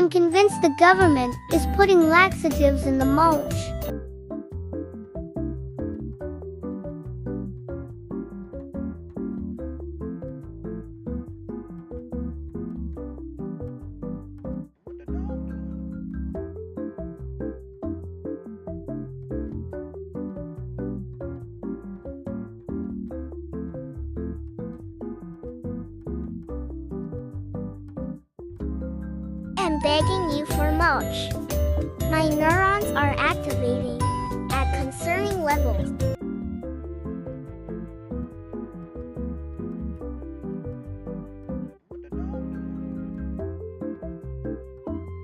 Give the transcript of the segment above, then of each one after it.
I'm convinced the government is putting laxatives in the mulch. I'm begging you for mulch. My neurons are activating at concerning levels.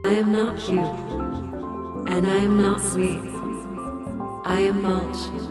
I am not cute, and I am not sweet. I am mulch.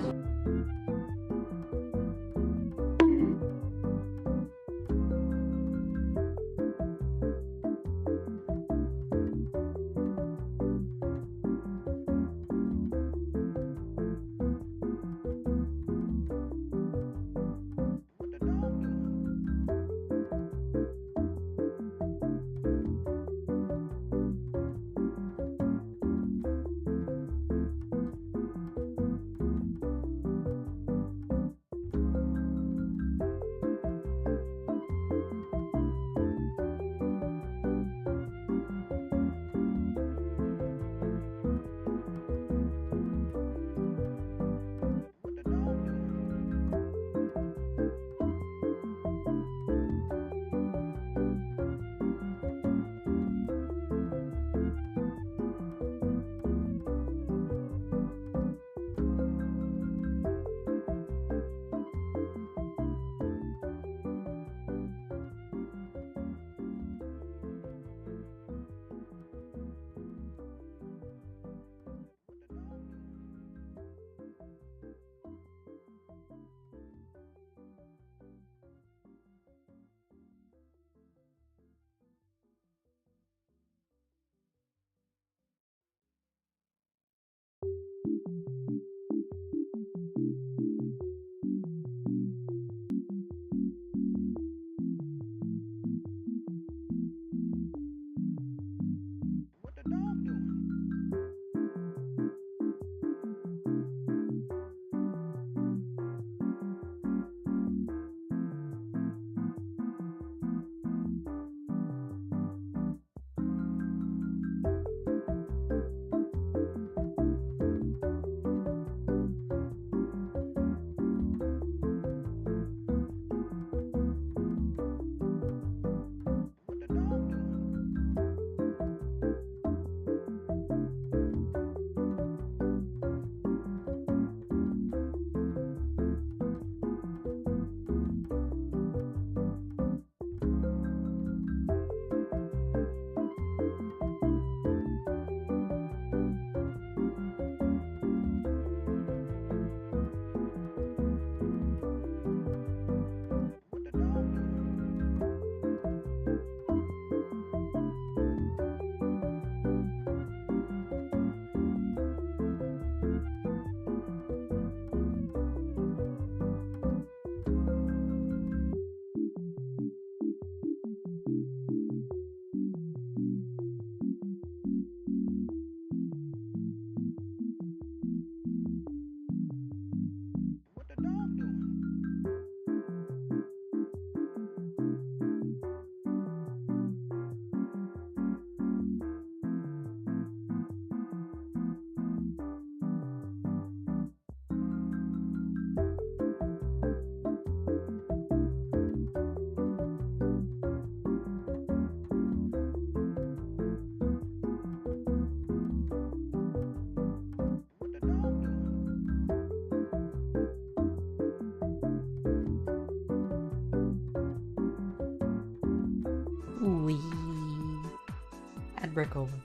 Break over.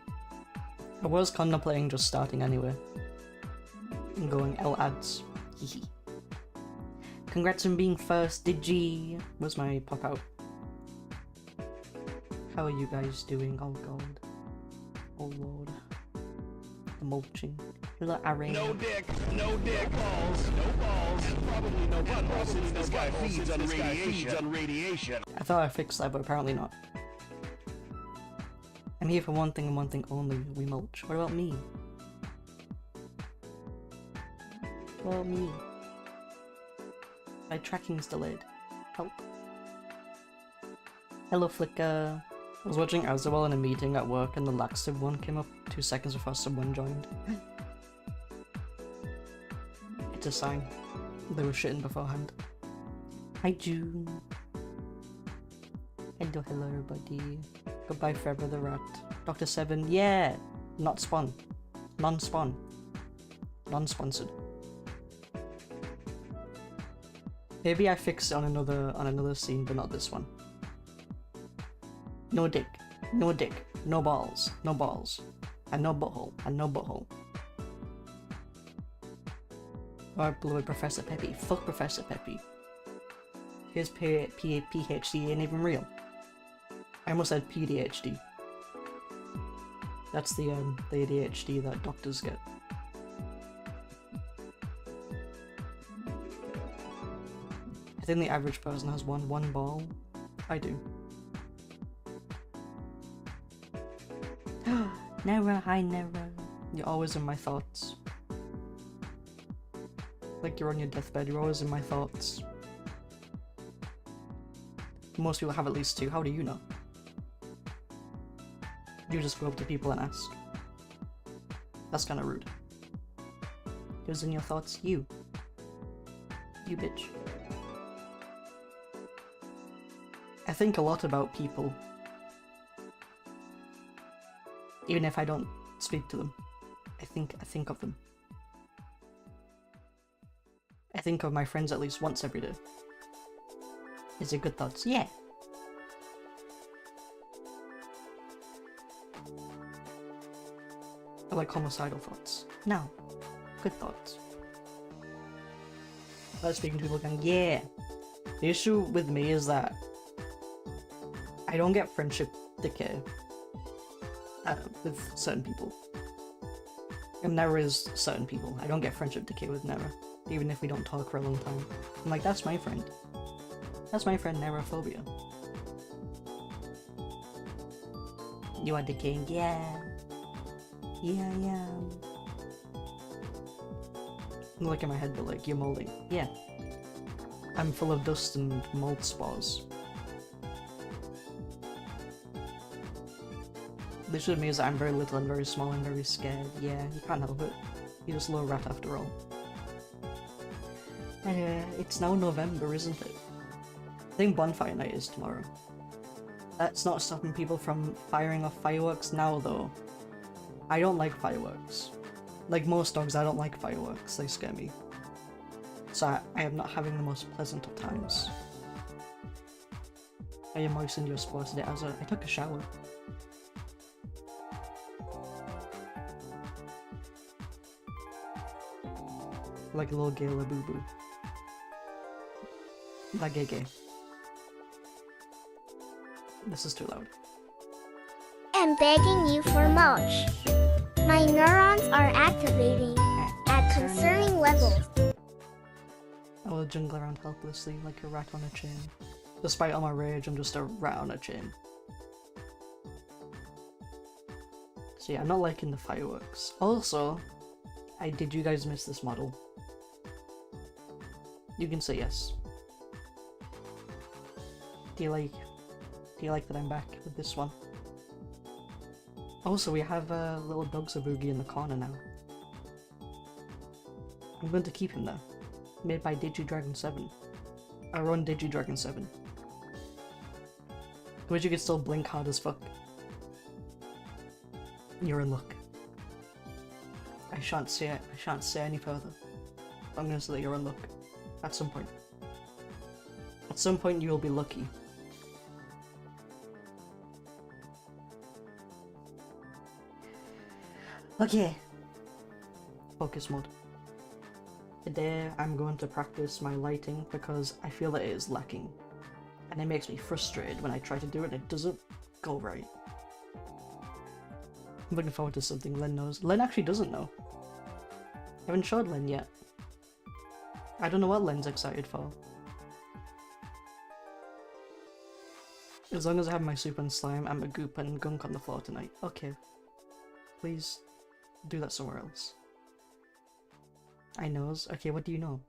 I was contemplating just starting anyway. And going L ads. Hehe. Congrats on being first, Digi! Where's my pop out? How are you guys doing? Oh god. Oh lord. The mulching. Hello, Array. No dick, no balls, and probably no buttholes since this guy feeds on radiation. I thought I fixed that, but apparently not. I'm here for one thing and one thing only, we mulch. What about me? What about me? My tracking's delayed. Help. Hello, Flicker. I was watching Azawell in a meeting at work and the laxative one came up 2 seconds before someone joined. It's a sign. They were shitting beforehand. Hi, June. Hello, hello, everybody. Goodbye, forever the rat. Dr. Seven, yeah! Not spawn. Non-spawn. Non-sponsored. Maybe I fixed it on another scene, but not this one. No dick. No dick. No balls. No balls. And no butthole. And no butthole. Alright, beloved Professor Peppy. Fuck Professor Peppy. His PhD ain't even real. I almost said PDHD. That's the ADHD that doctors get. I think the average person has one ball. I do. Never, hi never. You're always in my thoughts. Like you're on your deathbed, you're always in my thoughts. Most people have at least two, how do you know? You just go up to people and ask. That's kinda rude. Who's in your thoughts? You. You bitch. I think a lot about people. Even if I don't speak to them. I think of them. I think of my friends at least once every day. Is it good thoughts? Yeah. I like homicidal thoughts. No. Good thoughts. I like speaking to people going, yeah. The issue with me is that I don't get friendship decay with certain people. And Nera is certain people. I don't get friendship decay with Nera, even if we don't talk for a long time. I'm like, that's my friend. That's my friend Neraphobia. You are decaying? Yeah. Yeah, yeah. Look at my head, but like, you're molding. Yeah. I'm full of dust and mold spores. The issue with me is that I'm very little and very small and very scared. Yeah, you can't help it. You're just a little rat after all. It's now November, isn't it? I think bonfire night is tomorrow. That's not stopping people from firing off fireworks now, though. I don't like fireworks. Like most dogs, I don't like fireworks. They scare me. So I am not having the most pleasant of times. Are you moistened your spores today? I took a shower. Like a little gala boo boo. La gay gay. This is too loud. I'm begging you for mulch. My neurons are activating at concerning levels. I will jingle around helplessly like a rat on a chain. Despite all my rage, I'm just a rat on a chain. So yeah, I'm not liking the fireworks. Also, did you guys miss this model? You can say yes. Do you like that I'm back with this one? Also, we have little Boogie in the corner now. I'm going to keep him there. Made by DigiDragon 7. Our own DigiDragon 7. I wish you could still blink hard as fuck. You're in luck. I shan't say it. I shan't say any further. I'm gonna say that you're in luck. At some point. At some point you will be lucky. Okay. Focus mode. Today I'm going to practice my lighting because I feel that it is lacking. And it makes me frustrated when I try to do it and it doesn't go right. I'm looking forward to something Len knows. Len actually doesn't know. I haven't showed Len yet. I don't know what Len's excited for. As long as I have my soup and slime and my goop and gunk on the floor tonight. Okay. Please do that somewhere else. I knows. Okay, what do you know?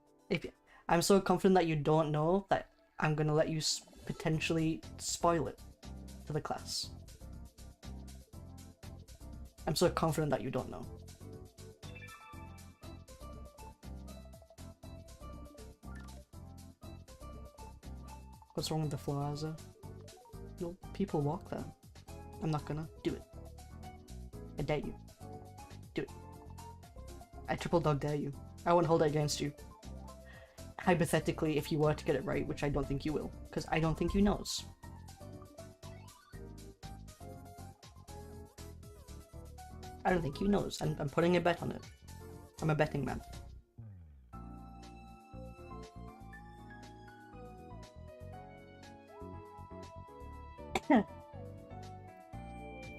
I'm so confident that you don't know that I'm gonna let you potentially spoil it to the class. I'm so confident that you don't know. What's wrong with the floor, Azza? No, people walk there. I'm not gonna do it. I dare you. Do it. I triple dog dare you. I won't hold it against you. Hypothetically, if you were to get it right, which I don't think you will, because I don't think you knows. I don't think you knows, and I'm putting a bet on it. I'm a betting man.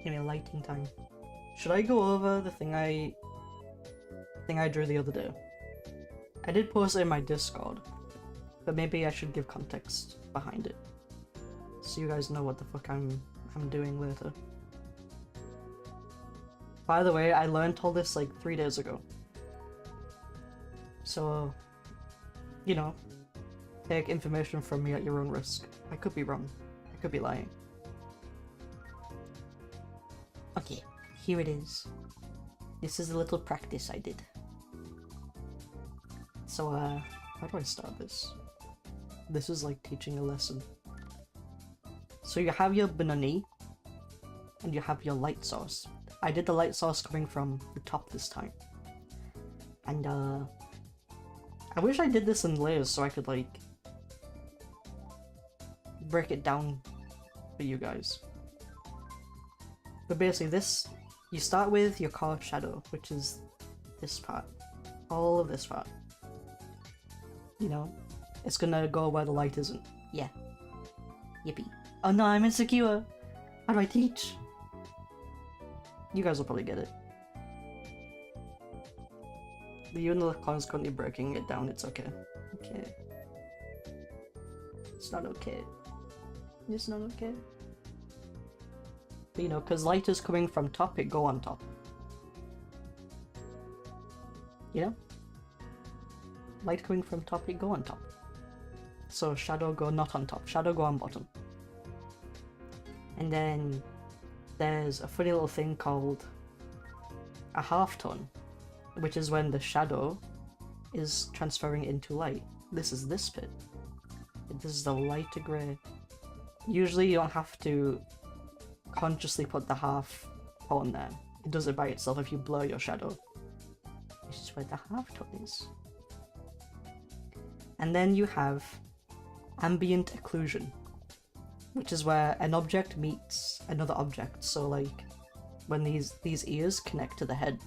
Give me a lighting time. Should I go over the thing I drew the other day? I did post it in my Discord, but maybe I should give context behind it, so you guys know what the fuck I'm doing later. By the way, I learned all this like 3 days ago. So, you know, take information from me at your own risk. I could be wrong. I could be lying. Okay, here it is. This is a little practice I did. So, how do I start this? This is like teaching a lesson. So you have your banana, and you have your light source. I did the light source coming from the top this time. And, I wish I did this in layers so I could, like, break it down for you guys. But basically this, you start with your core shadow, which is this part. All of this part. You know? It's gonna go where the light isn't. Yeah. Yippee. Oh no, I'm insecure! How do I teach? You guys will probably get it. Even though the clown's currently breaking it down, it's okay. Okay. It's not okay. It's not okay. But you know, because light is coming from top, it go on top. You know? Light coming from top, it go on top. So shadow go not on top, shadow go on bottom. And then there's a funny little thing called a halftone, which is when the shadow is transferring into light. This is this bit. This is the lighter grey. Usually you don't have to consciously put the half tone there. It does it by itself if you blur your shadow. This is where the half tone is. And then you have ambient occlusion, which is where an object meets another object. So like when these ears connect to the head,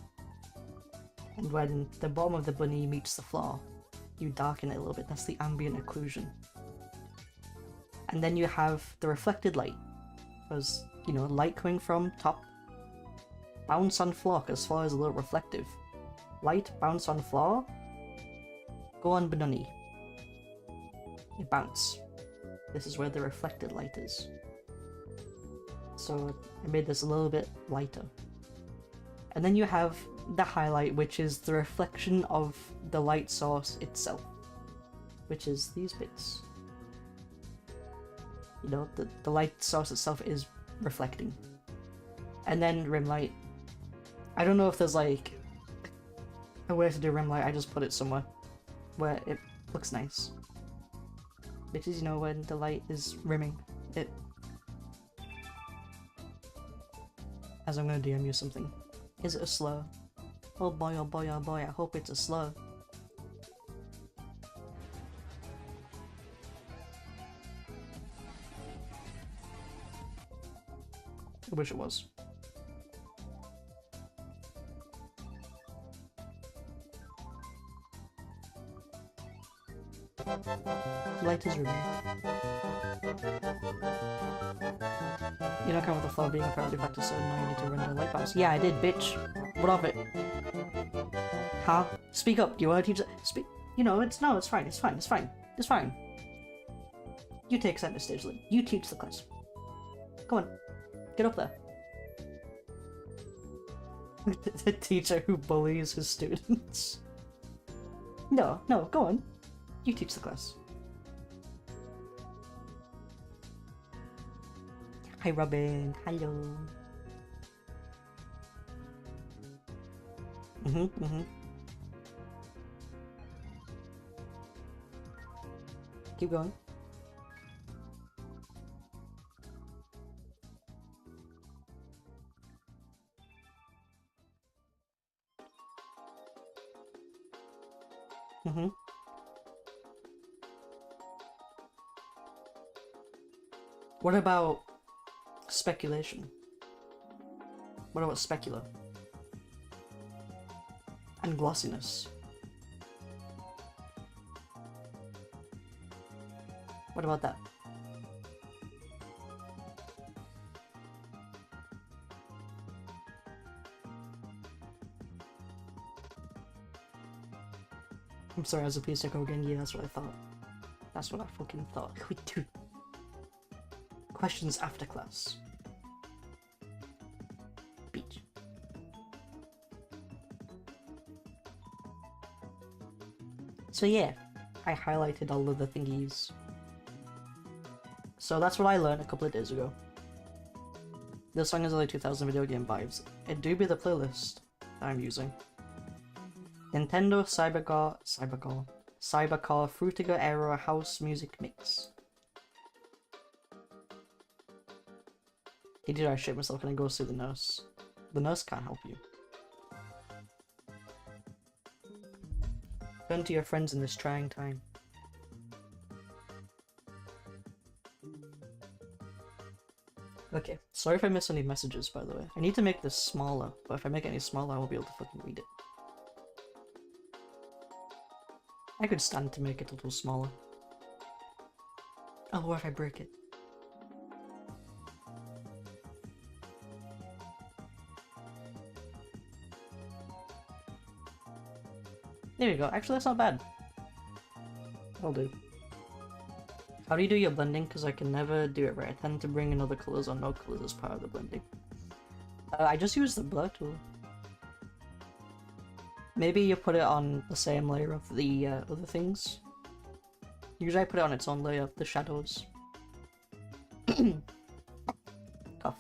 and when the bottom of the bunny meets the floor, you darken it a little bit. That's the ambient occlusion. And then you have the reflected light, because, you know, light coming from top, bounce on floor, because floor is a little reflective. Light, bounce on floor, go on banana. You bounce. This is where the reflected light is. So I made this a little bit lighter. And then you have the highlight, which is the reflection of the light source itself, which is these bits. You know, the light source itself is reflecting. And then rim light. I don't know if there's like a way to do rim light, I just put it somewhere where it looks nice. Which is, you know, when the light is rimming it. As I'm gonna DM you something. Is it a slur? Oh boy, oh boy, oh boy, I hope it's a slur. I wish it was. Light is removed. You know, with the flow being apparently factor, so now you need to render light bars. Yeah, I did, bitch. What of it? Huh? Speak up. Do you want to teach? Speak. You know, it's fine. It's fine. You take center stage, Lynn. You teach the class. Come on. Get up there. The teacher who bullies his students. No, no, go on. You teach the class. Hi, Robin. Hello. Keep going. What about speculation? What about specula? And glossiness? What about that? I'm sorry, as a piece of again, yeah, that's what I thought. That's what I fucking thought. We do. Questions after class. Beach. So yeah, I highlighted all of the thingies. So that's what I learned a couple of days ago. This song is only 2000 video game vibes. It do be the playlist that I'm using. Nintendo Cybercar Frutiger Era House Music Mix. Did I shit myself? Can I go see the nurse? The nurse can't help you. Turn to your friends in this trying time. Okay, sorry if I miss any messages, by the way. I need to make this smaller, but if I make it any smaller, I won't be able to fucking read it. I could stand to make it a little smaller. Oh, what if I break it? There we go. Actually, that's not bad. That'll do. How do you do your blending? Because I can never do it right. I tend to bring in other colours or no colours as part of the blending. I just use the blur tool. Maybe you put it on the same layer of the other things. Usually I put it on its own layer of the shadows. Cough.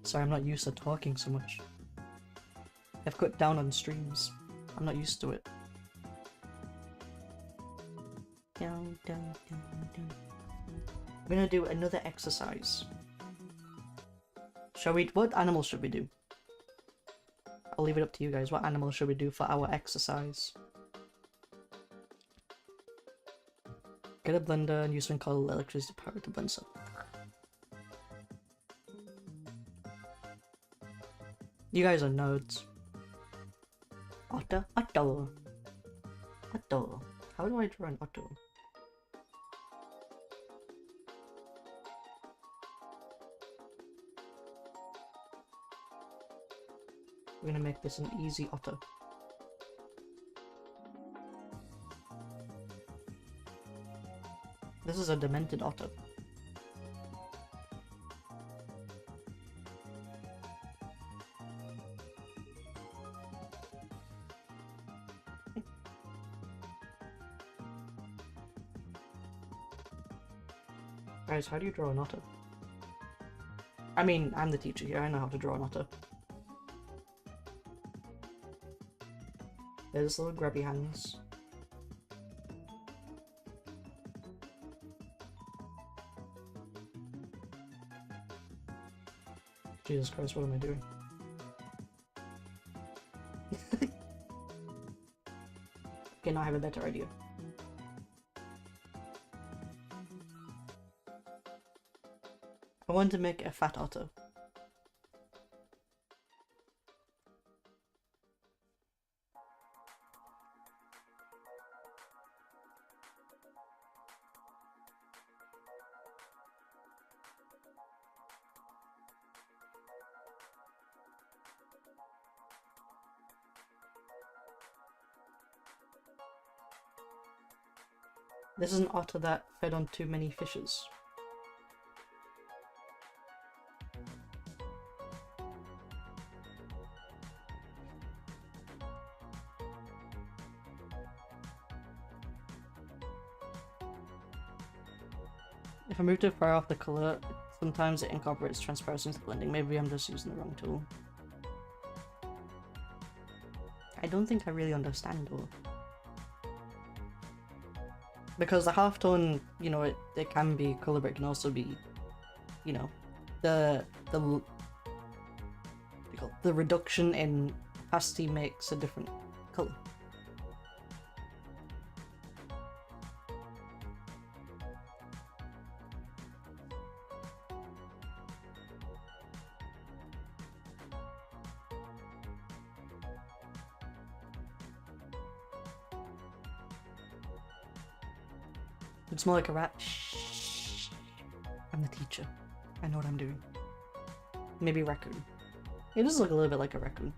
Sorry, I'm not used to talking so much. I've cut down on streams. I'm not used to it. Down, down, down, down. I'm gonna do another exercise. Shall we? What animal should we do? I'll leave it up to you guys. What animal should we do for our exercise? Get a blender and use something called electricity power to blend stuff. You guys are nerds. Otter? Otter. Otter. How do I draw an otter? We're gonna make this an easy otter. This is a demented otter. Guys, how do you draw an otter? I mean, I'm the teacher here, I know how to draw an otter. There's little grabby hands. Jesus Christ, what am I doing? Okay, now I have a better idea. I want to make a fat otter. This is an otter that fed on too many fishes. If I move too far off the colour, sometimes it incorporates transparency into blending. Maybe I'm just using the wrong tool. I don't think I really understand though. Because the halftone, you know, it can be colour, but it can also be, you know, the reduction in opacity makes a different colour. It's more like a rat. Shh. I'm the teacher. I know what I'm doing. Maybe a raccoon. It does look a little bit like a raccoon.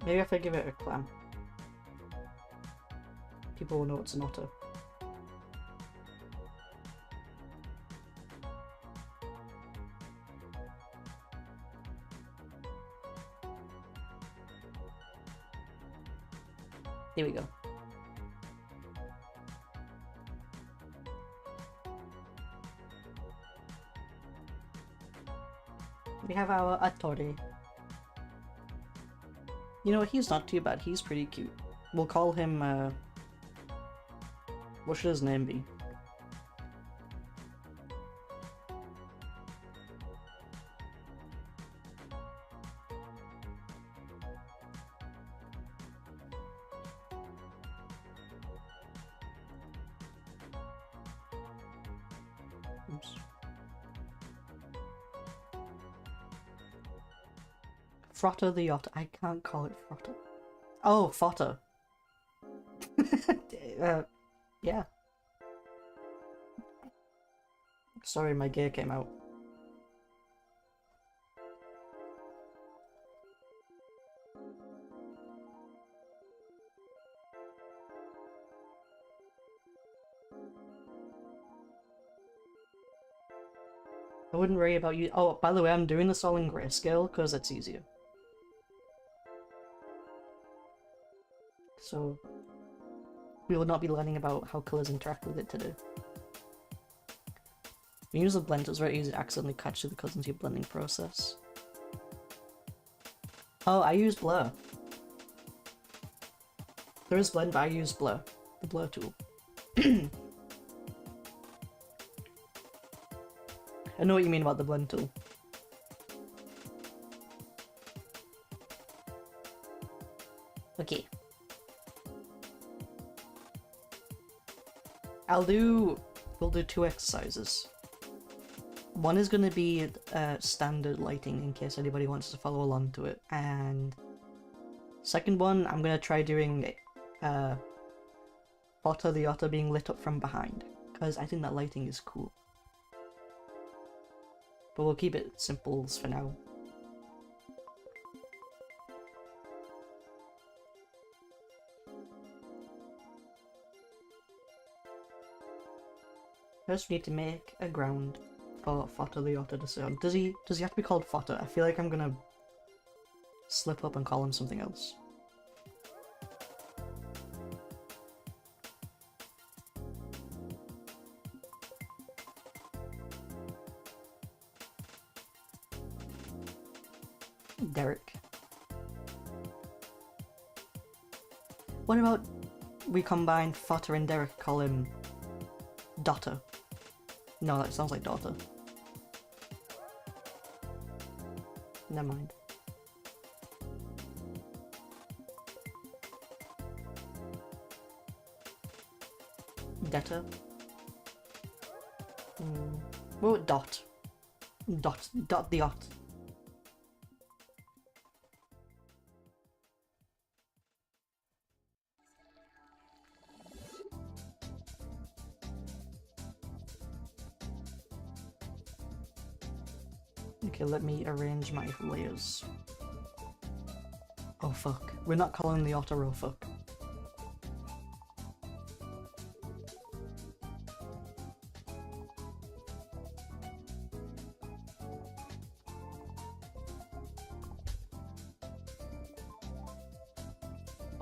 Maybe if I give it a clam, people will know it's an otter. Here we go. We have our Attore. You know, he's not too bad. He's pretty cute. We'll call him, what should his name be? Oops. Frotter the Otter. I can't call it Frotter. Oh, Fotter. Yeah. Sorry, my gear came out. I wouldn't worry about you. Oh, by the way, I'm doing this all in grayscale because it's easier. So, we will not be learning about how colors interact with it today. When you use a blend, it's very easy to accidentally catch the colors into your blending process. Oh, I use blur. There is blend, but I use blur. The blur tool. I know what you mean about the blend tool. Okay. We'll do two exercises. One is going to be standard lighting in case anybody wants to follow along to it, and second one I'm going to try doing Otter the Otter being lit up from behind, because I think that lighting is cool. But we'll keep it simples for now. First we need to make a ground for Fodder the Otter to sit on. Does he have to be called Fodder? I feel like I'm gonna slip up and call him something else. Derek. What about we combine Fodder and Derek, call him Dotter? No, that sounds like daughter. Never mind. Detta. Oh, Dot. Dot the Ot. Okay, let me arrange my layers. Oh fuck. We're not calling the otter, oh fuck.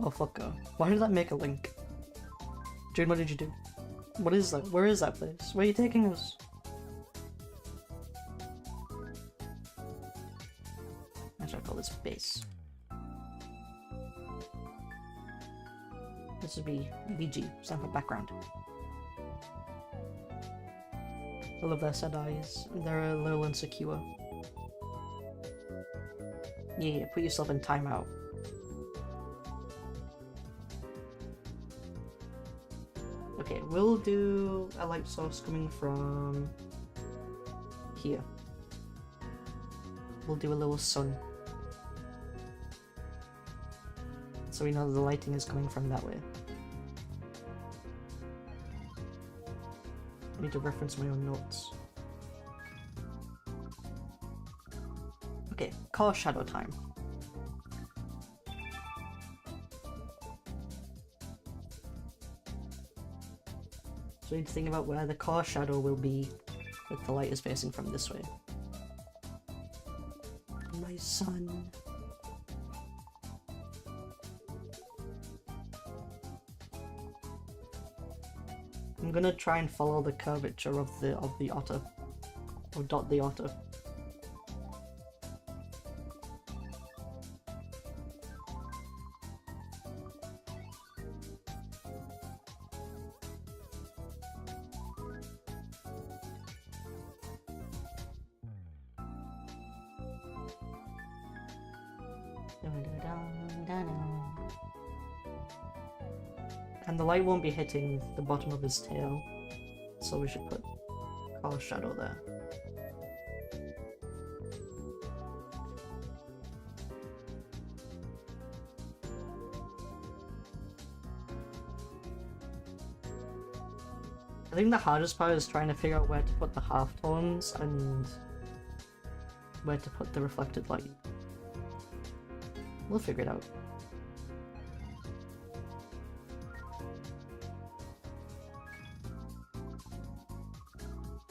Oh fuck. Why did that make a link? June, what did you do? What is that? Where is that place? Where are you taking us? Actually, I'll call this base. This would be BG, stand for background. I love their sad eyes. They're a little insecure. Yeah, put yourself in timeout. Okay, we'll do a light source coming from here. We'll do a little sun. So we know the lighting is coming from that way. I need to reference my own notes. Okay, car shadow time. So we need to think about where the car shadow will be if the light is facing from this way. My son. I'm gonna try and follow the curvature of the otter. Or dot the otter. And the light won't be hitting the bottom of his tail, so we should put car shadow there. I think the hardest part is trying to figure out where to put the halftones and where to put the reflected light. We'll figure it out.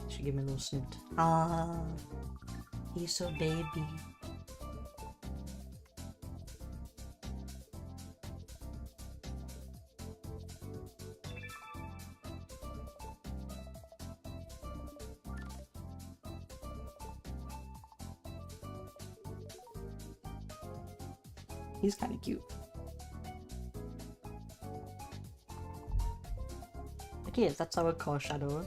Should give me a little snoot. Ah, he's so baby. He's kind of cute. Okay, that's our car shadow.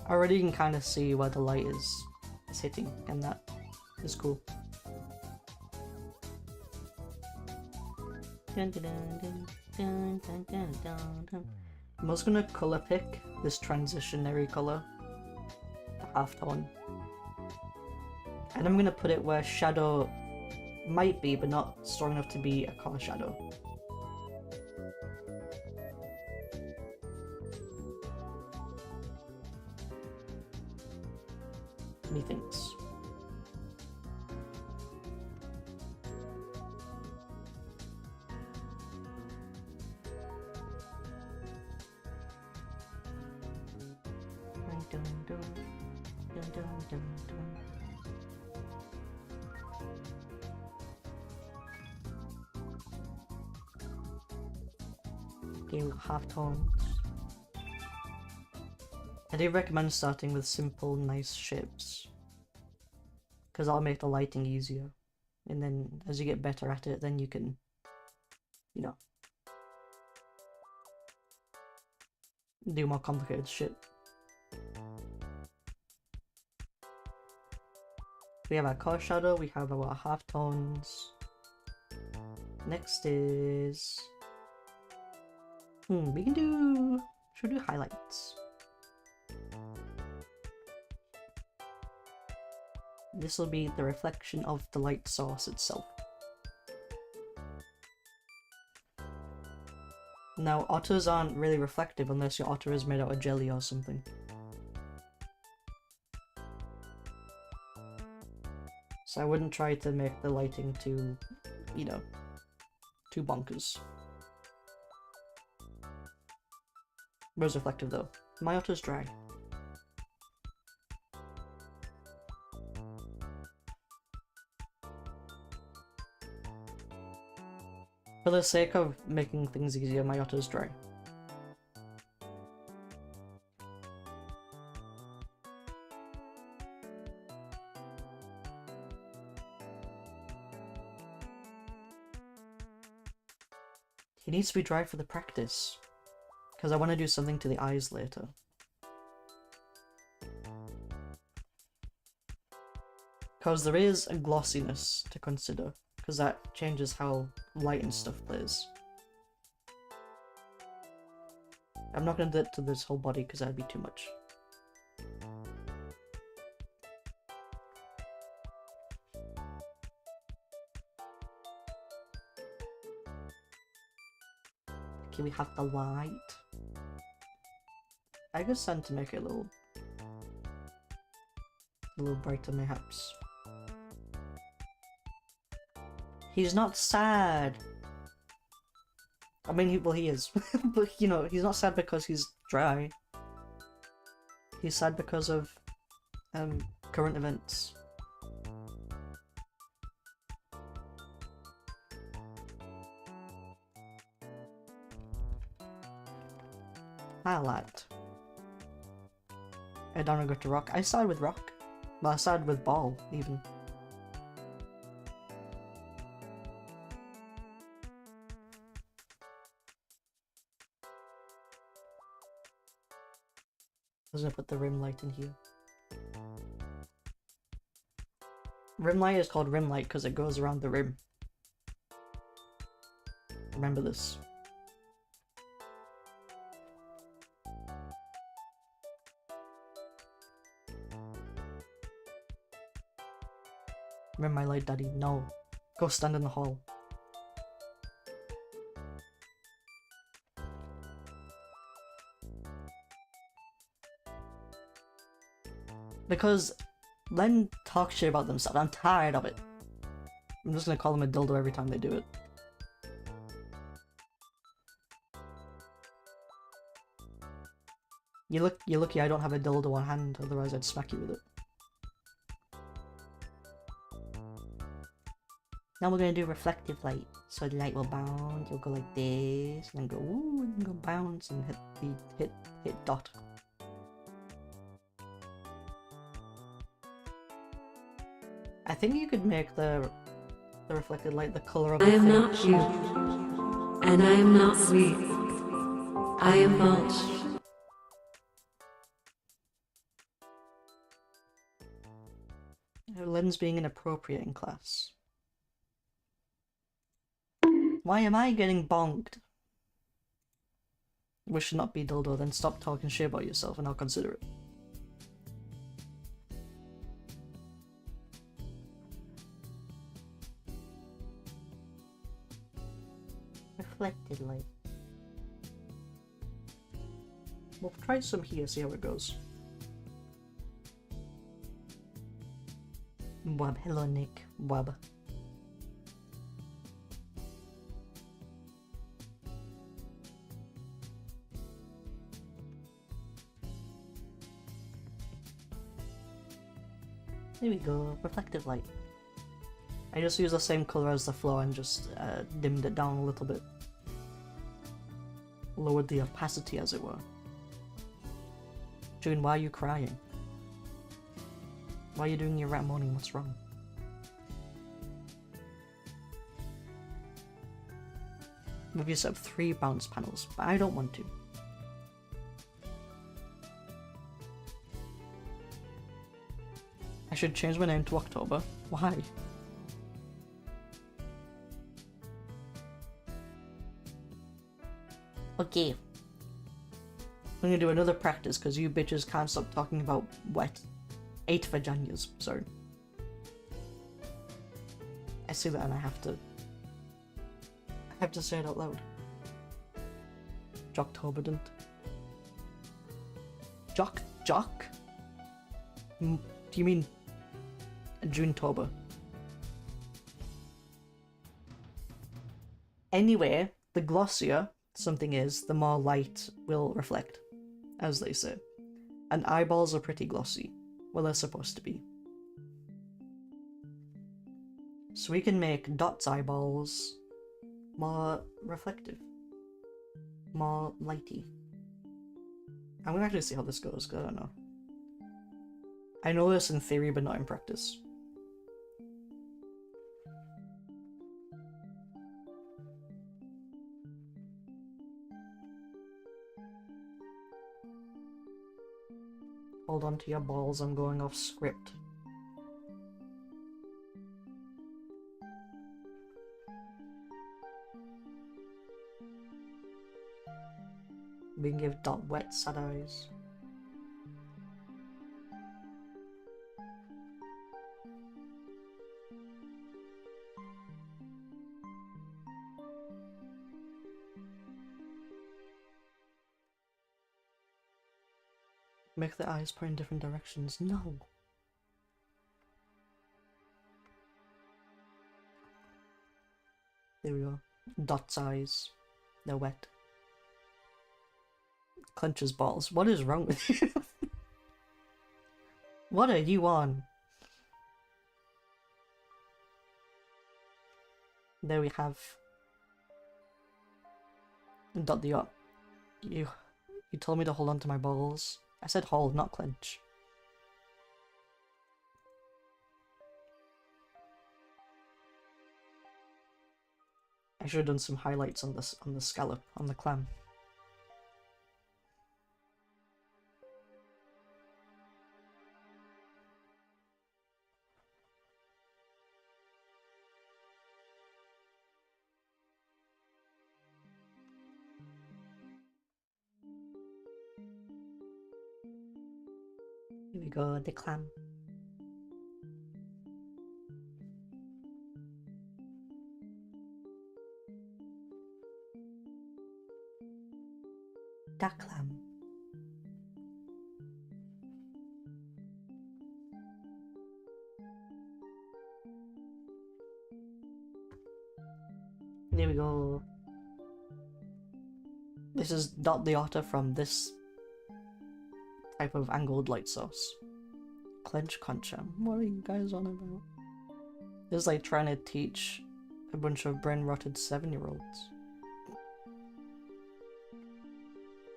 Already you can kind of see where the light is hitting, and that is cool. Dun, dun, dun, dun, dun, dun, dun, dun. I'm also gonna color pick this transitionary color, the halftone. And I'm gonna put it where shadow might be, but not strong enough to be a car shadow. Methinks. Dun, dun, dun, dun, dun, dun. Okay, halftones. I do recommend starting with simple, nice shapes, because that'll make the lighting easier. And then as you get better at it, then you can, you know, do more complicated shit. We have our car shadow, we have our halftones. Next is... we can do... should we do highlights? This will be the reflection of the light source itself. Now, otters aren't really reflective unless your otter is made out of jelly or something. So I wouldn't try to make the lighting too, you know, too bonkers. Rose reflective though. My otter's dry. For the sake of making things easier, my otter's dry. He needs to be dry for the practice, because I want to do something to the eyes later. Because there is a glossiness to consider, because that changes how light and stuff plays. I'm not going to do it to this whole body because that'd be too much. Okay, we have the light. I guess sand to make it a little brighter mayhaps. He's not sad. I mean, well, he is. But, you know, he's not sad because he's dry. He's sad because of, current events. Highlight. I don't go to rock. I started with rock. Well, I started with ball, even. I'm gonna put the rim light in here. Rim light is called rim light because it goes around the rim. Remember this. Rim my light, daddy. No. Go stand in the hall. Because Len talks shit about themselves. I'm tired of it. I'm just gonna call them a dildo every time they do it. You're lucky I don't have a dildo on hand, otherwise I'd smack you with it. Now we're gonna do reflective light. So the light will bounce, you'll go like this, and then go ooh, and then go bounce and hit dot. I think you could make the reflected light the color of the I am thing. not cute, and I am not sweet. I am mulch. Len's being inappropriate in class. Why am I getting bonked? We should not be dildo, then stop talking shit about yourself and I'll consider it. Reflected light. We'll try some here, see how it goes. Wab, hello Nick. Wab. There we go, reflective light. I just used the same colour as the floor and just dimmed it down a little bit. Lowered the opacity, as it were. June, why are you crying? Why are you doing your rat moaning? What's wrong? Maybe set up 3 bounce panels, but I don't want to. I should change my name to October. Why? Okay. I'm gonna do another practice because you bitches can't stop talking about wet. 8 vaginas, sorry. I see that and I have to say it out loud. Jocktoberdant. Jock? Do you mean June-tober? Anyway, the glossier something is, the more light will reflect, as they say. And eyeballs are pretty glossy. Well, they're supposed to be. So we can make Dot's eyeballs more reflective. More lighty. I'm gonna actually see how this goes, because I don't know. I know this in theory, but not in practice. Hold on to your balls, I'm going off script. We can give Dot wet sad eyes. Make the eyes point in different directions. No! There we go. Dot's eyes. They're wet. Clenches balls. What is wrong with you? What are you on? There we have Dot the Yacht. You told me to hold on to my balls. I said hold, not clench. I should have done some highlights on the scallop, on the clam. Here we go, the clam. Da clam. There we go. This is Dot the Otter from this type of angled light source. Clench concham. What are you guys on about? This is like trying to teach a bunch of brain-rotted 7-year-olds.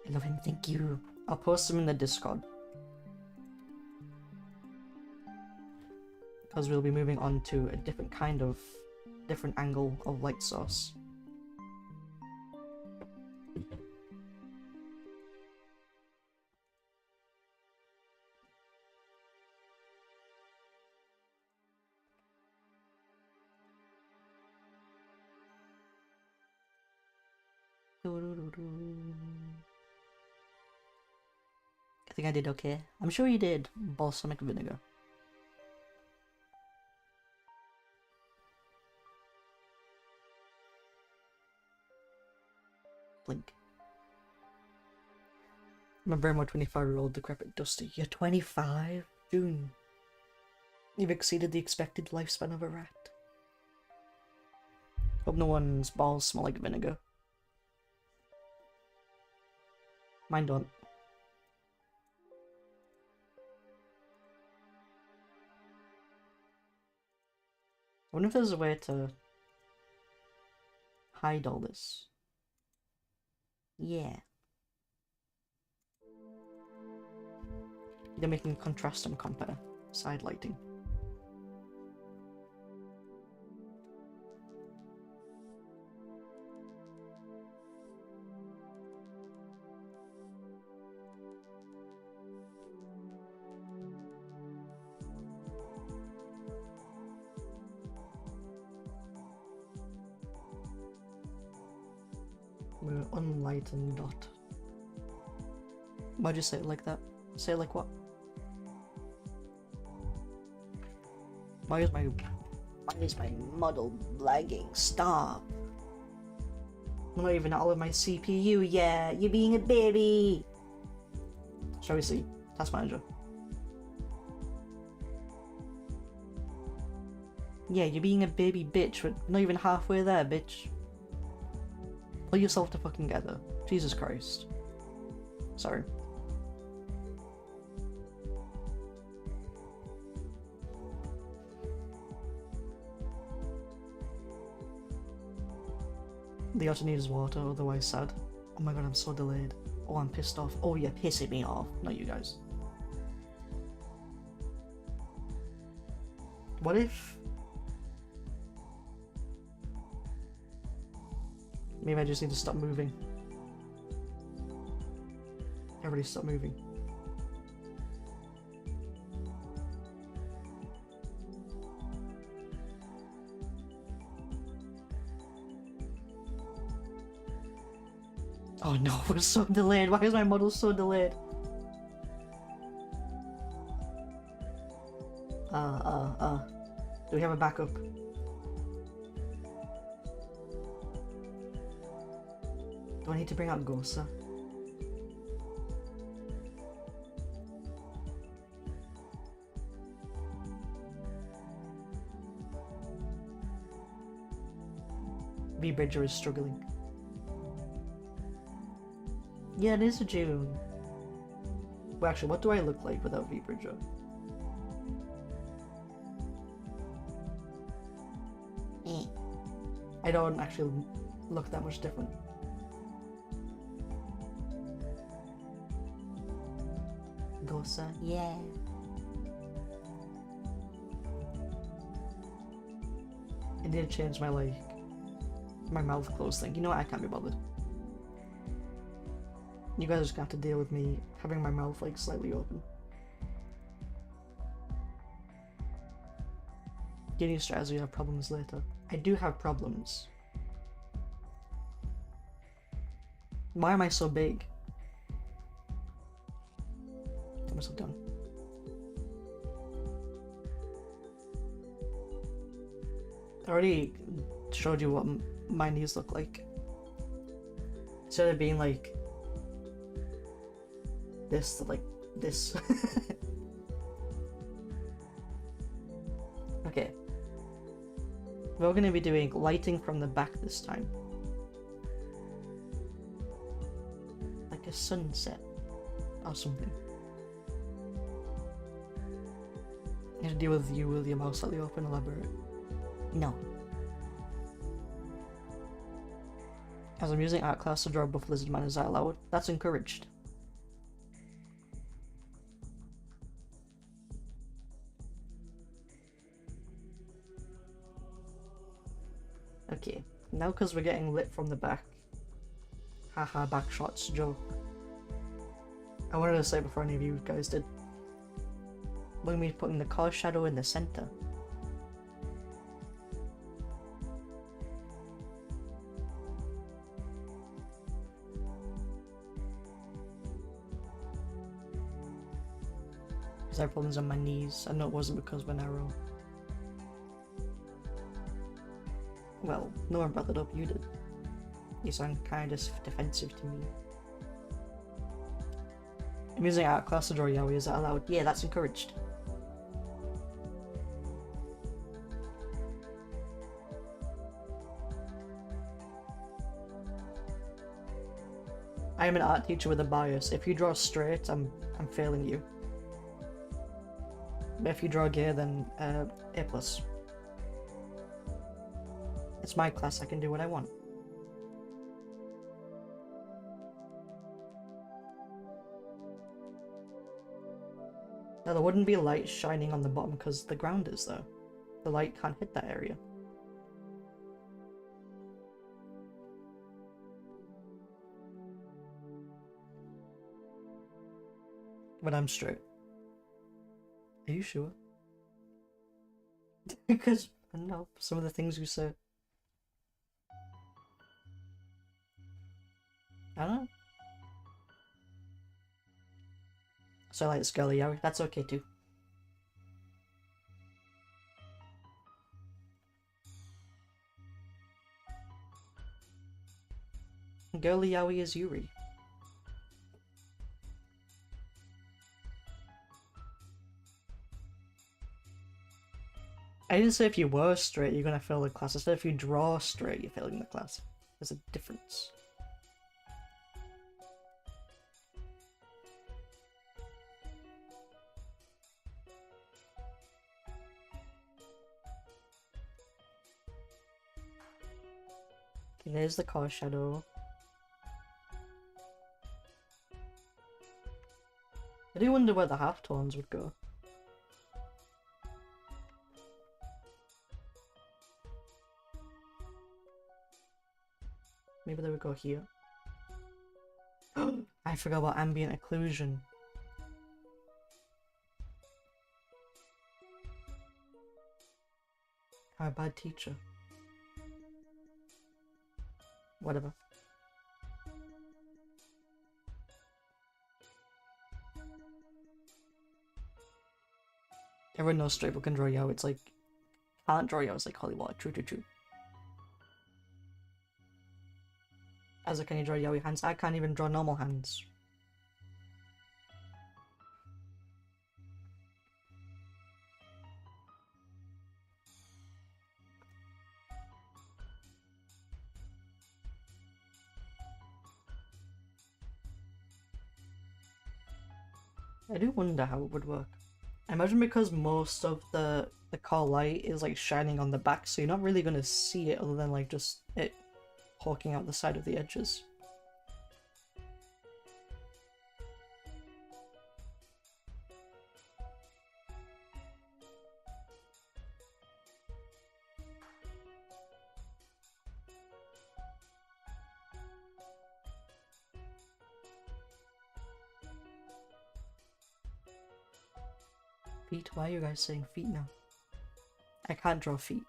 I love him, thank you. I'll post them in the Discord. Because we'll be moving on to a different angle of light source. I think I did okay. I'm sure you did. Balsamic vinegar. Blink. I'm a very more 25-year-old decrepit Dusty. You're 25? June. You've exceeded the expected lifespan of a rat. Hope no one's balls smell like vinegar. Mine don't. I wonder if there's a way to hide all this. Yeah. Then we can contrast and compare. Side lighting. We're unlightened Dot. Why'd you say it like that? Say it like what? Why is my model lagging? Stop! I'm not even out of my CPU. Yeah, you're being a baby. Shall we see? Task manager. Yeah, you're being a baby bitch. We're not even halfway there, bitch. Pull yourself together. Jesus Christ. Sorry. The also needs water, otherwise sad. Oh my god, I'm so delayed. Oh, I'm pissed off. Oh, you're pissing me off. Not you guys. What if... Maybe I just need to stop moving. Everybody stop moving. Oh no, we're so delayed. Why is my model so delayed? Do we have a backup? Do I need to bring out Gosa? V-Bridger is struggling. Yeah, it is a June. Well, actually, what do I look like without V-Bridger? I don't actually look that much different. Gosa, yeah. It did change my my mouth closed thing. You know what? I can't be bothered. You guys just have to deal with me having my mouth like slightly open. Getting used to it as we have problems later. I do have problems. Why am I so big? Get myself done. I already showed you what my knees look like. Instead of being like this to like this. Okay. We're going to be doing lighting from the back this time. Like a sunset or something. You have to deal with you with your mouth slightly open, elaborate. No. As I'm using art class to draw a buff lizard man, is that allowed? That's encouraged. Okay, now because we're getting lit from the back. Haha, back shots, joke. I wanted to say before any of you guys did. We're going to be putting the car shadow in the center. Because I have problems on my knees. I know it wasn't because we're narrow. Well, no one brought that up, you did. You sound kind of defensive to me. I'm using art class to draw yaoi, is that allowed? Yeah, that's encouraged. I am an art teacher with a bias. If you draw straight, I'm failing you. But if you draw gay, then A+. It's my class, I can do what I want. Now there wouldn't be light shining on the bottom because the ground is there. The light can't hit that area. But I'm straight. Are you sure? Because, I don't know, some of the things you say. I don't know. So I like this girly yaoi, that's okay too. Girly yaoi is Yuri. I didn't say if you were straight, you're gonna fail the class. I said if you draw straight, you're failing the class. There's a difference. Okay, there's the car shadow. I do wonder where the halftones would go. Maybe they would go here. I forgot about ambient occlusion. I'm a bad teacher. Whatever. Everyone knows straight can draw Yao. It's like, can't draw Yao. It's like holy water. True, true, true. As can you draw yaoi hands? I can't even draw normal hands. I do wonder how it would work. I imagine because most of the car light is like shining on the back, so you're not really gonna see it other than like just it poking out the side of the edges. Feet? Why are you guys saying feet now? I can't draw feet.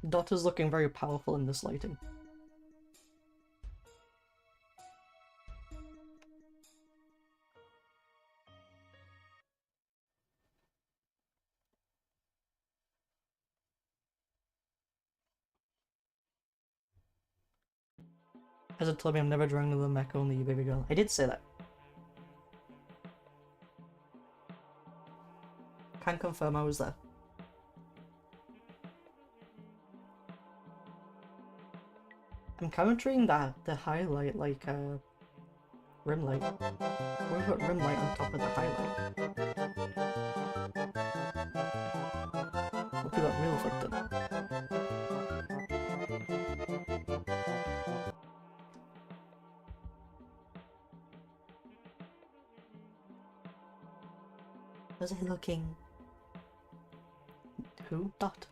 Dot is looking very powerful in this lighting. As it told me I'm never drawing another mech, only you, baby girl. I did say that. Can confirm I was there. I'm countering that the highlight like rim light. What about rim light on top of the highlight? What if you got real fucked up? How's it looking? Who? Dot.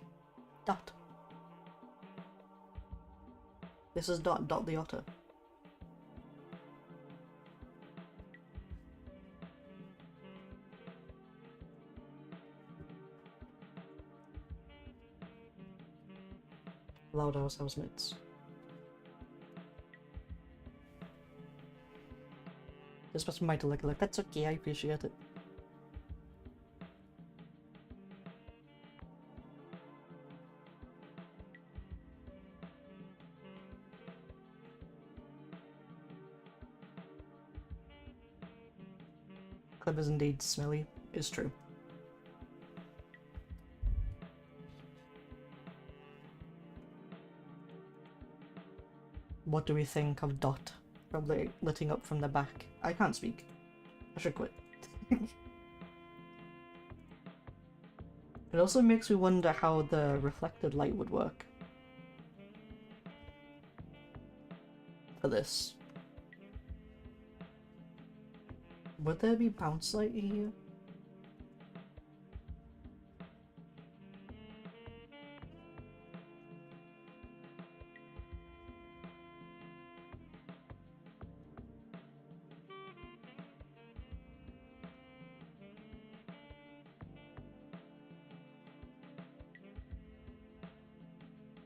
Dot. This is Dot the otter. Loud housemates. This person might look like that's okay, I appreciate it. Clip is indeed smelly, is true. What do we think of Dot probably litting up from the back? I can't speak. I should quit. It also makes me wonder how the reflected light would work for this. Would there be bounce light here?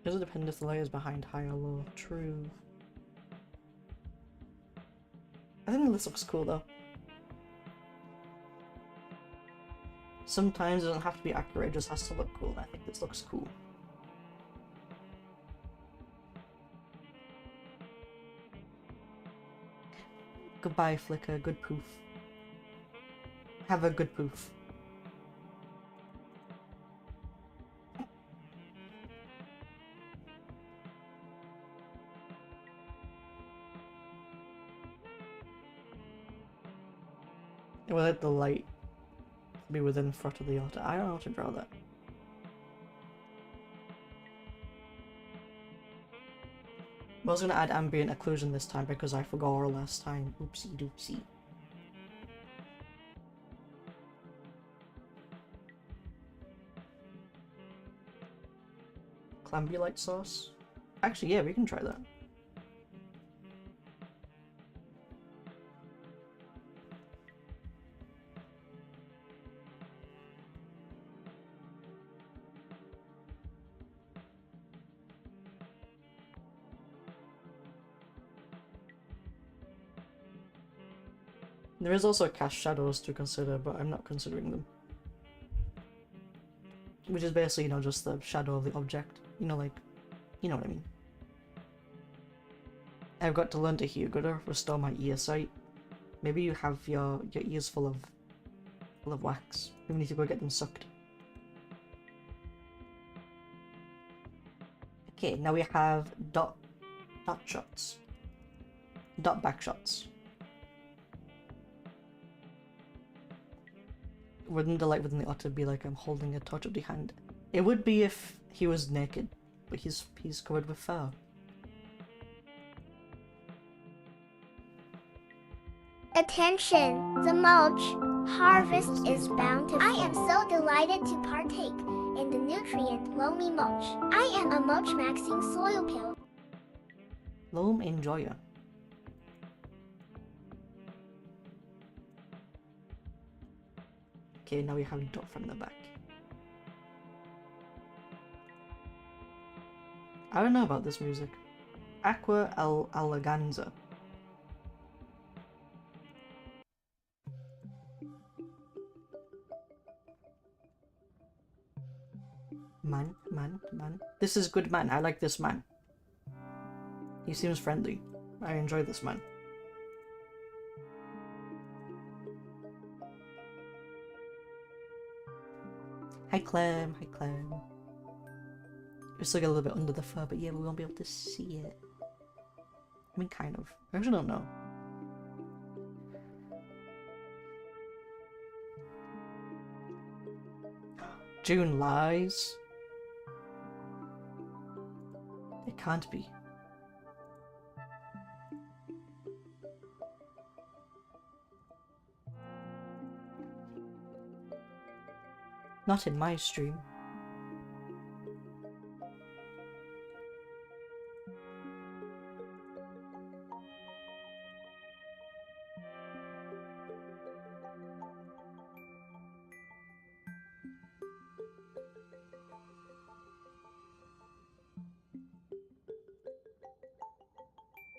Does it depend if the light is behind high or low? True. I think this looks cool though. Sometimes it doesn't have to be accurate, it just has to look cool, and I think this looks cool. Goodbye, Flicker. Good poof. Have a good poof. Will let the light be within front of the altar? I don't know how to draw that. I was going to add ambient occlusion this time because I forgot last time. Oopsie doopsie. Clamby light source? Actually, yeah, we can try that. There is also cast shadows to consider, but I'm not considering them. Which is basically, you know, just the shadow of the object. You know, like, you know what I mean. I've got to learn to hear gooder, restore my ear sight. Maybe you have your ears full of wax. We need to go get them sucked. Okay, now we have dot shots. Dot back shots. Wouldn't the light within the otter be like I'm holding a torch up the hand? It would be if he was naked, but he's covered with fur. Attention! The mulch harvest is bountiful. I am so delighted to partake in the nutrient-loamy mulch. I am a mulch-maxing soil pill. Loam enjoyer. Okay, now we have dot from the back. I don't know about this music. Aqua Eleganza. Man. This is good man. I like this man. He seems friendly. I enjoy this man. Hi Clem, hi Clem. We still get a little bit under the fur, but yeah, we won't be able to see it. I mean, kind of. I actually don't know. June lies. It can't be. Not in my stream.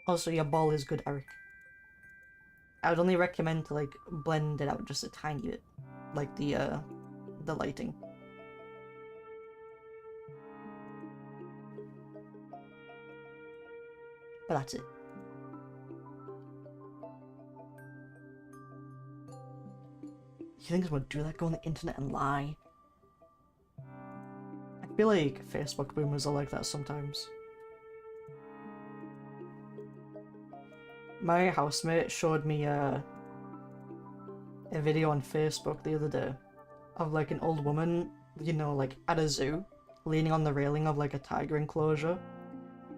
Also, your ball is good, Eric. I would only recommend to like blend it out just a tiny bit, like the lighting. But that's it. You think I'm gonna do that? Go on the internet and lie? I feel like Facebook boomers are like that sometimes. My housemate showed me a video on Facebook the other day of like an old woman, you know, like at a zoo, leaning on the railing of like a tiger enclosure,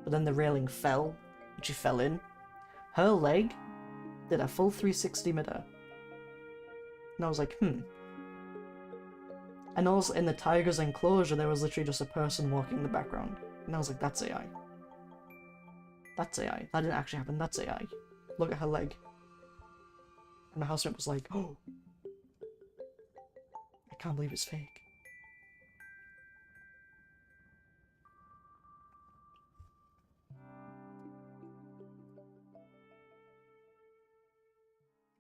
but then the railing fell, and she fell in. Her leg did a full 360 midair. And I was like, And also in the tiger's enclosure, there was literally just a person walking in the background. And I was like, that's AI. That's AI. That didn't actually happen, that's AI. Look at her leg. And my housemate was like, oh, I can't believe it's fake.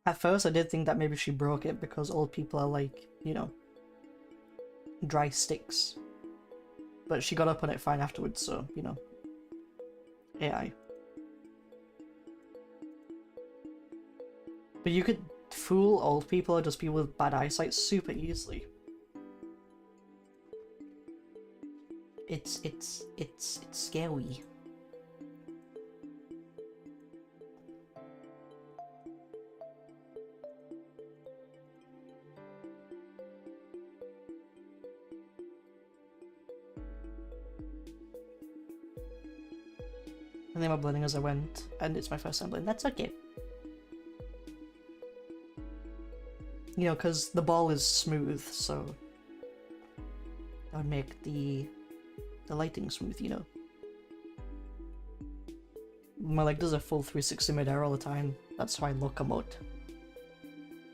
At first I did think that maybe she broke it because old people are like, you know, dry sticks. But she got up on it fine afterwards, so, you know, AI. But you could fool old people or just people with bad eyesight super easily. It's scary. And they were blending as I went, and it's my first time blending. That's okay. You know, because the ball is smooth, so that would make the lighting smooth, you know. My leg does a full 360 mid-air all the time. That's how I locomote.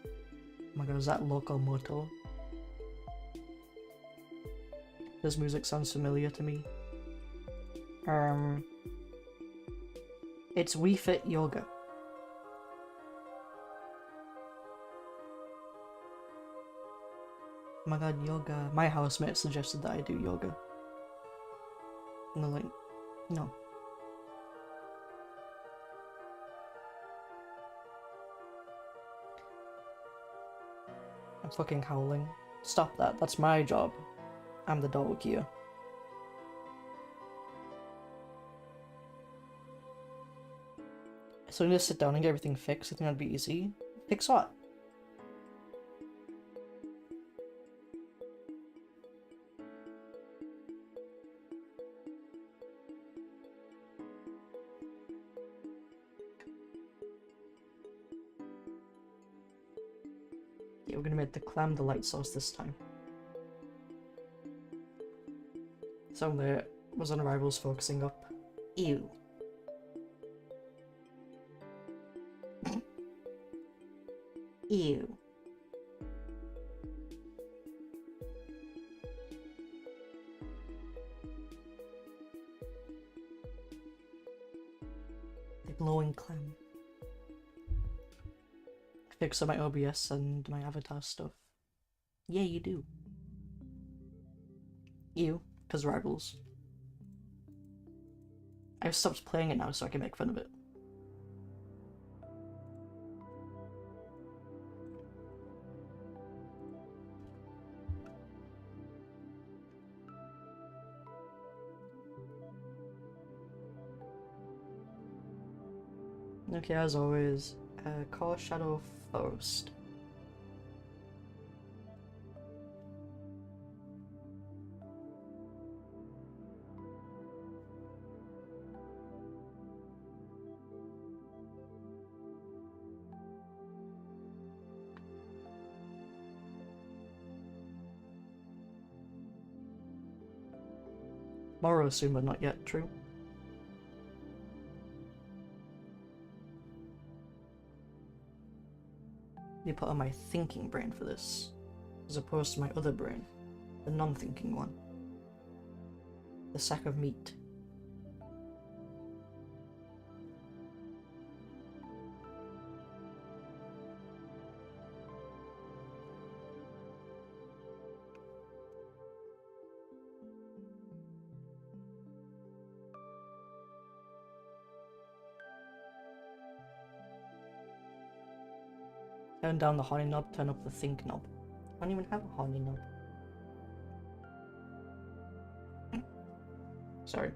Oh my god, is that locomoto? This music sounds familiar to me. It's We Fit Yoga. Oh my god, yoga. My housemate suggested that I do yoga. And they're like, no. I'm fucking howling. Stop that, that's my job. I'm the dog here. So I need to sit down and get everything fixed. I think that'd be easy. Fix what? Yeah, we're gonna make the clam delight sauce this time. Sound there was on arrivals focusing up. Ew. Ew. The glowing clam. Fix up my OBS and my avatar stuff. Yeah, you do. Ew, because rivals. I've stopped playing it now so I can make fun of it. Okay, as always, Core Shadow first. Tomorrow soon, but not yet, true. You put on my thinking brain for this, as opposed to my other brain, the non-thinking one. The sack of meat. Turn down the honey knob, turn up the think knob. I don't even have a honey knob. Sorry.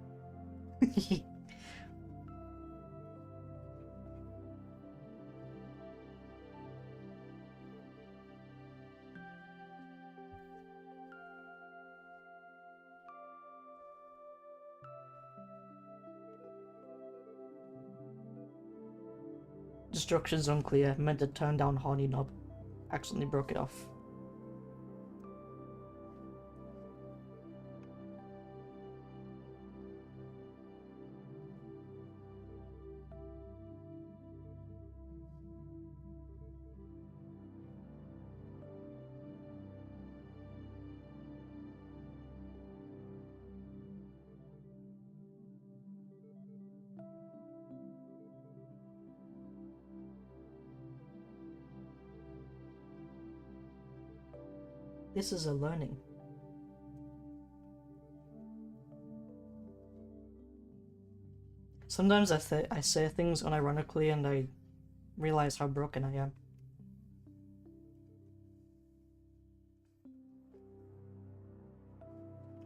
Instructions unclear. Meant to turn down honey knob. Accidentally broke it off. This is a learning. Sometimes I say things unironically and I realize how broken I am.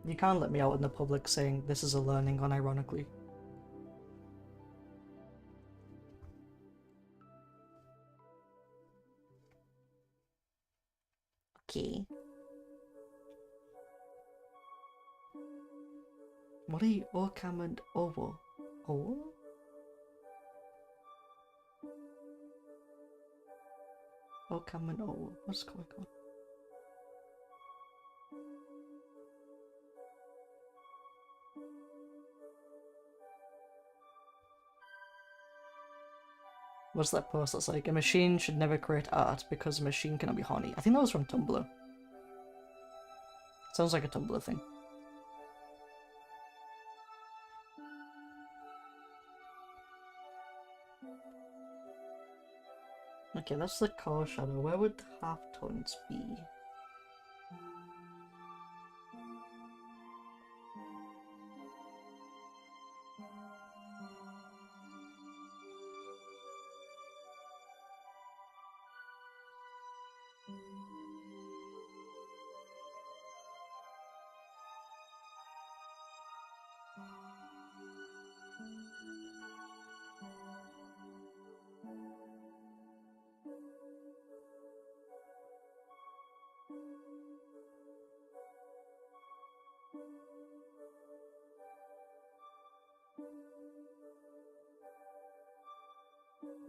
You can't let me out in the public saying this is a learning unironically. Okay. What are you, Orcam and Ovo? Oh? Oh, Cameron, oh, what's going on? What's that post that's like, a machine should never create art because a machine cannot be horny? I think that was from Tumblr. Sounds like a Tumblr thing. Okay, that's the core shadow. Where would halftones be?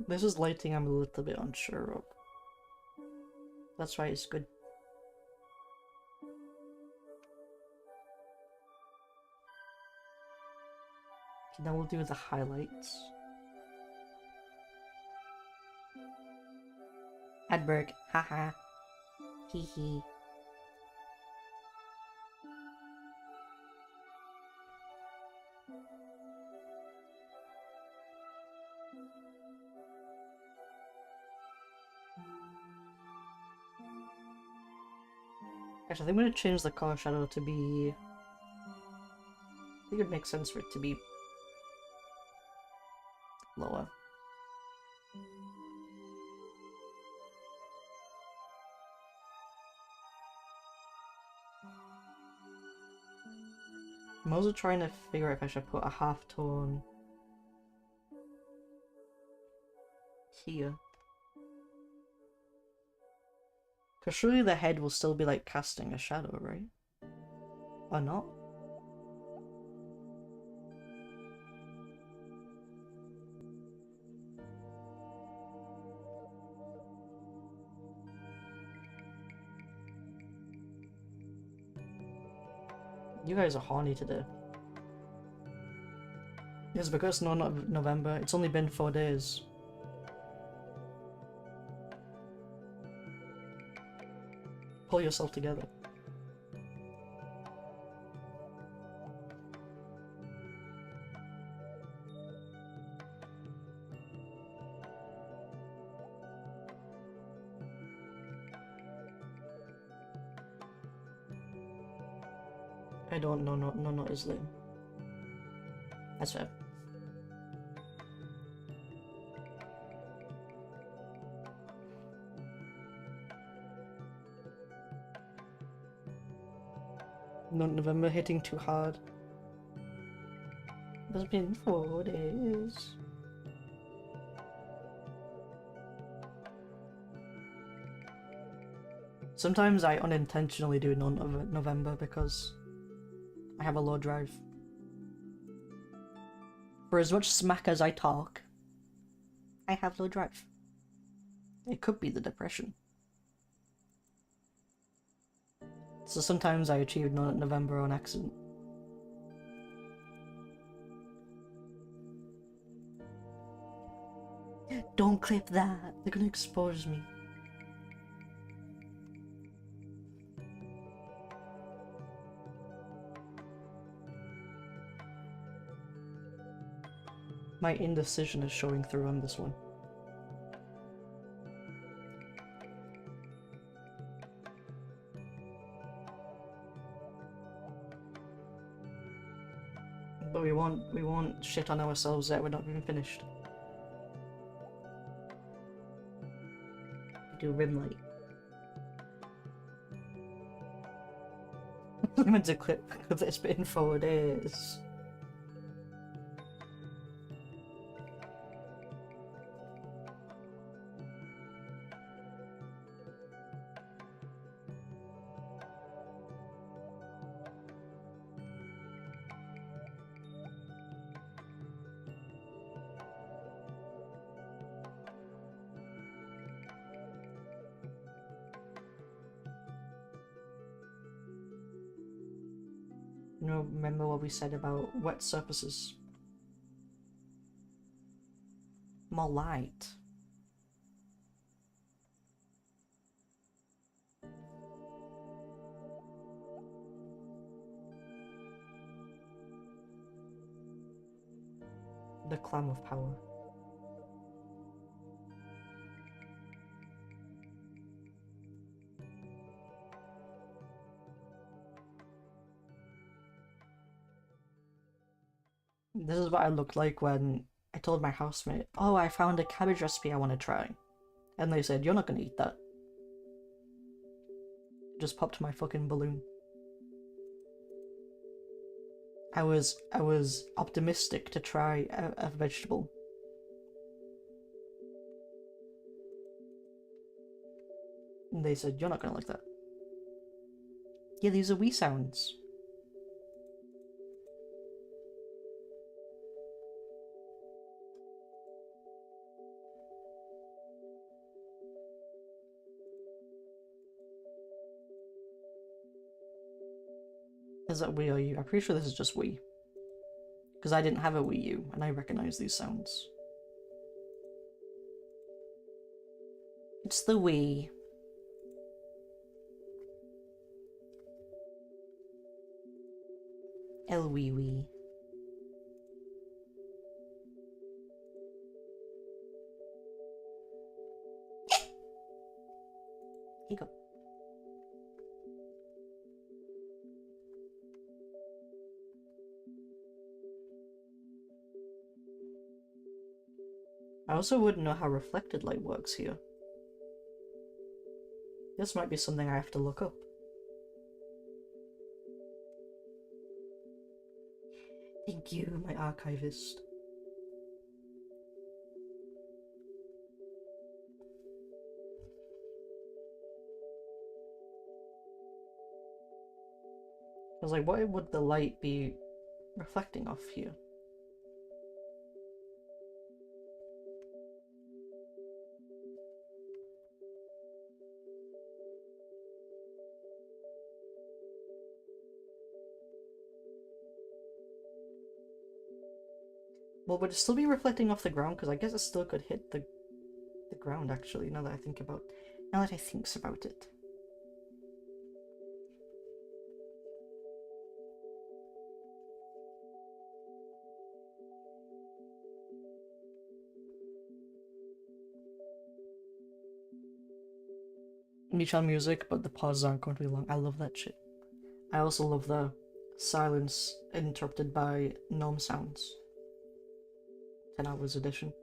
This is lighting I'm a little bit unsure of. That's right, it's good. Okay, now we'll do the highlights. Edberg, haha. Hee hee. Actually, I think I'm going to change the color shadow to be... I think it makes sense for it to be lower. I'm also trying to figure out if I should put a halftone here. Because surely the head will still be like casting a shadow, right? Or not? You guys are horny today. Yes, because no, not November. It's only been 4 days. Pull yourself together. I don't know, no, is lame. That's fair. Not November hitting too hard. It's been 4 days. Sometimes I unintentionally do November because I have a low drive. For as much smack as I talk, I have low drive. It could be the depression. So sometimes I achieve November on accident. Don't clip that, they're gonna expose me. My indecision is showing through on this one. But we won't shit on ourselves yet, we're not even finished. Do rim light. I meant to clip because it's been 4 days. remember what we said about wet surfaces? More light. The clam of power. This is what I looked like when I told my housemate, oh, I found a cabbage recipe I want to try. And they said, you're not going to eat that. Just popped my fucking balloon. I was optimistic to try a vegetable. And they said, you're not going to like that. Yeah, these are wee sounds. Is that Wii or U? I'm pretty sure this is just Wii. Because I didn't have a Wii U, and I recognize these sounds. It's the Wii. El Wii Wii. Here you go. I also wouldn't know how reflected light works here. This might be something I have to look up. Thank you, my archivist. I was like, what would the light be reflecting off here? Well, would it still be reflecting off the ground? Because I guess it still could hit the ground, actually, now that I think about it. Niche music, but the pauses aren't going to be long. I love that shit. I also love the silence interrupted by gnome sounds. 10 hours edition.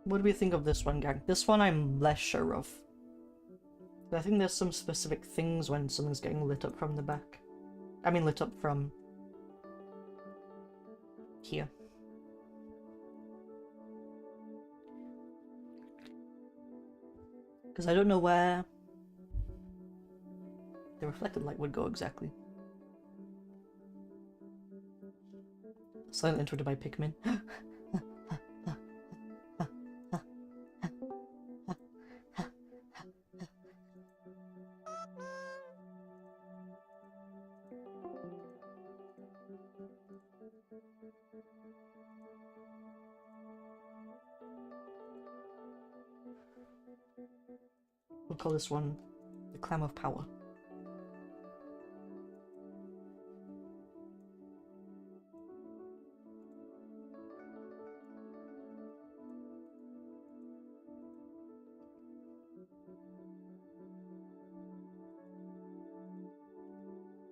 What do we think of this one, gang? This one I'm less sure of. I think there's some specific things when something's getting lit up from the back. I mean lit up from here. Because I don't know where the reflected light would go exactly. Silent intro to my Pikmin. We'll call this one the Clam of Power.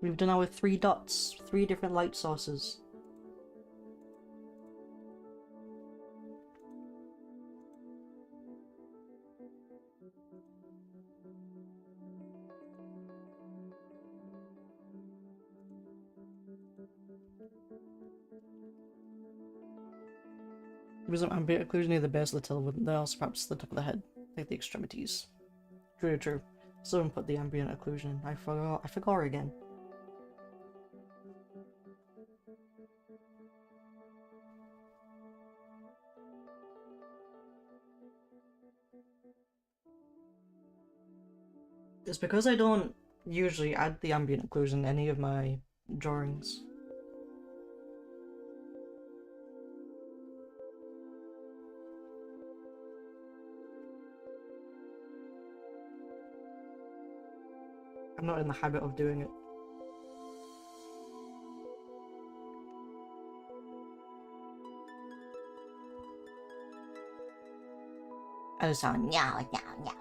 We've done our 3 dots, 3 different light sources. Because ambient occlusion near the base of the tail, wouldn't they also perhaps the top of the head, like the extremities? True, true. Someone put the ambient occlusion in. I forgot again. It's because I don't usually add the ambient occlusion in any of my drawings. I'm not in the habit of doing it. I just sound meow, meow, meow.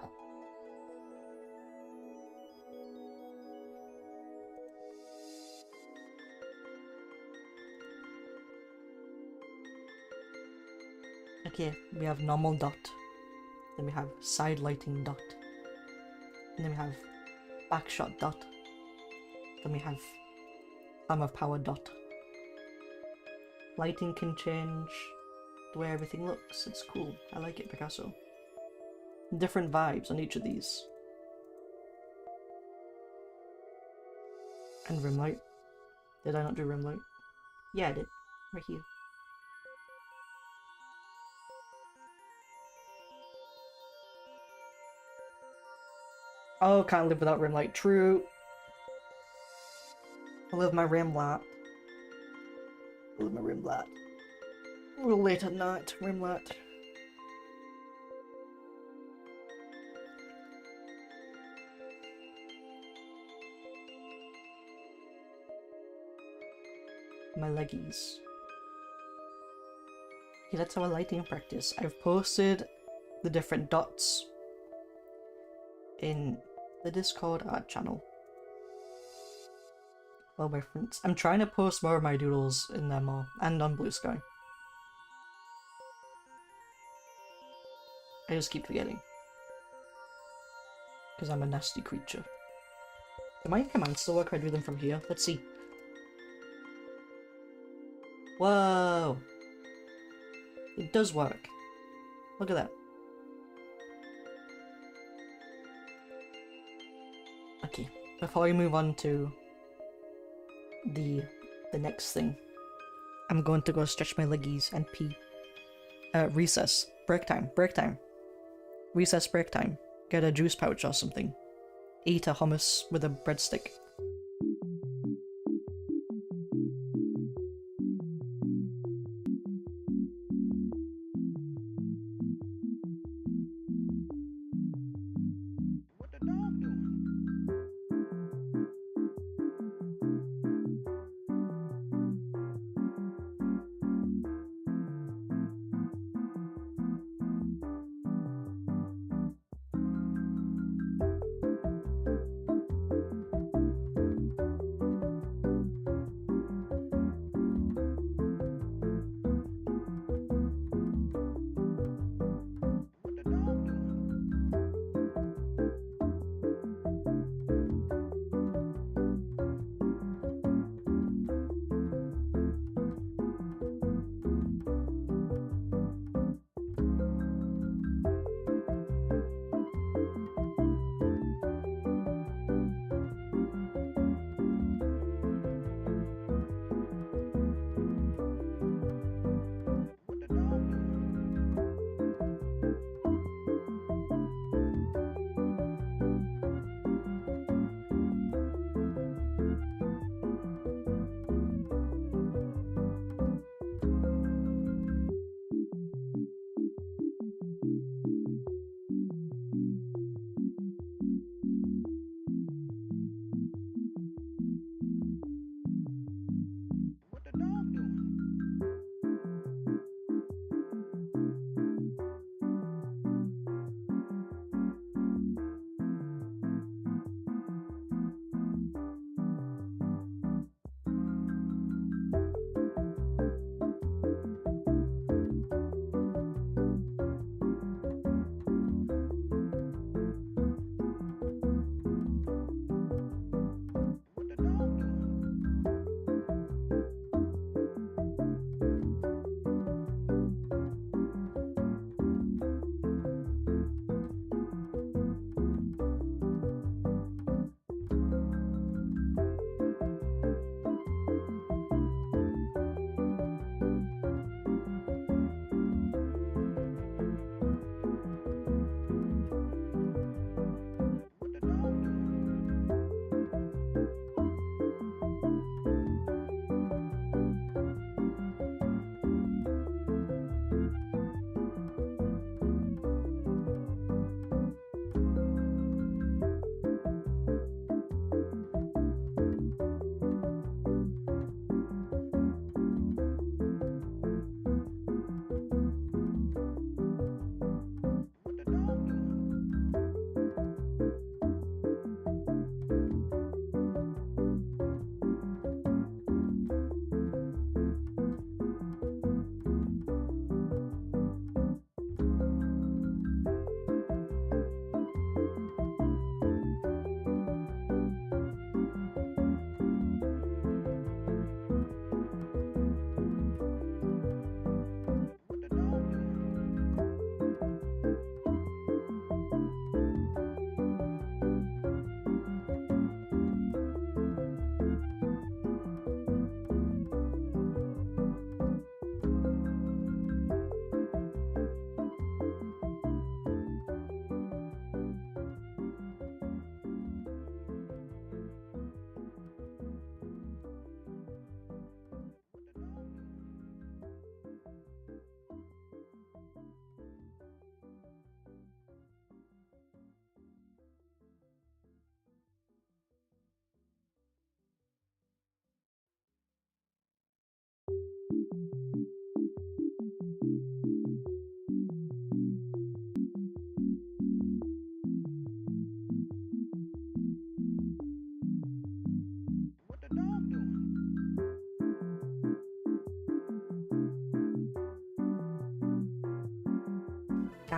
Okay, we have normal dot. Then we have side lighting dot. And then we have backshot dot. Then we have arm of power dot. Lighting can change the way everything looks. It's cool. I like it, Picasso. Different vibes on each of these. And rim light. Did I not do rim light? Yeah, I did. Right here. Oh, can't live without rim light. True. I love my rim light. I love my rim light. Real late at night, rim light. My leggies. Okay, that's our lighting practice. I've posted the different dots in the Discord art channel. Well, my friends, I'm trying to post more of my doodles in there more, and on Blue Sky. I just keep forgetting. Because I'm a nasty creature. Do my commands still work if I do them from here? Let's see. Whoa! It does work. Look at that. Okay, before we move on to the next thing, I'm going to go stretch my leggies and pee. Recess. Break time. Break time. Recess break time. Get a juice pouch or something. Eat a hummus with a breadstick. What the dog doing?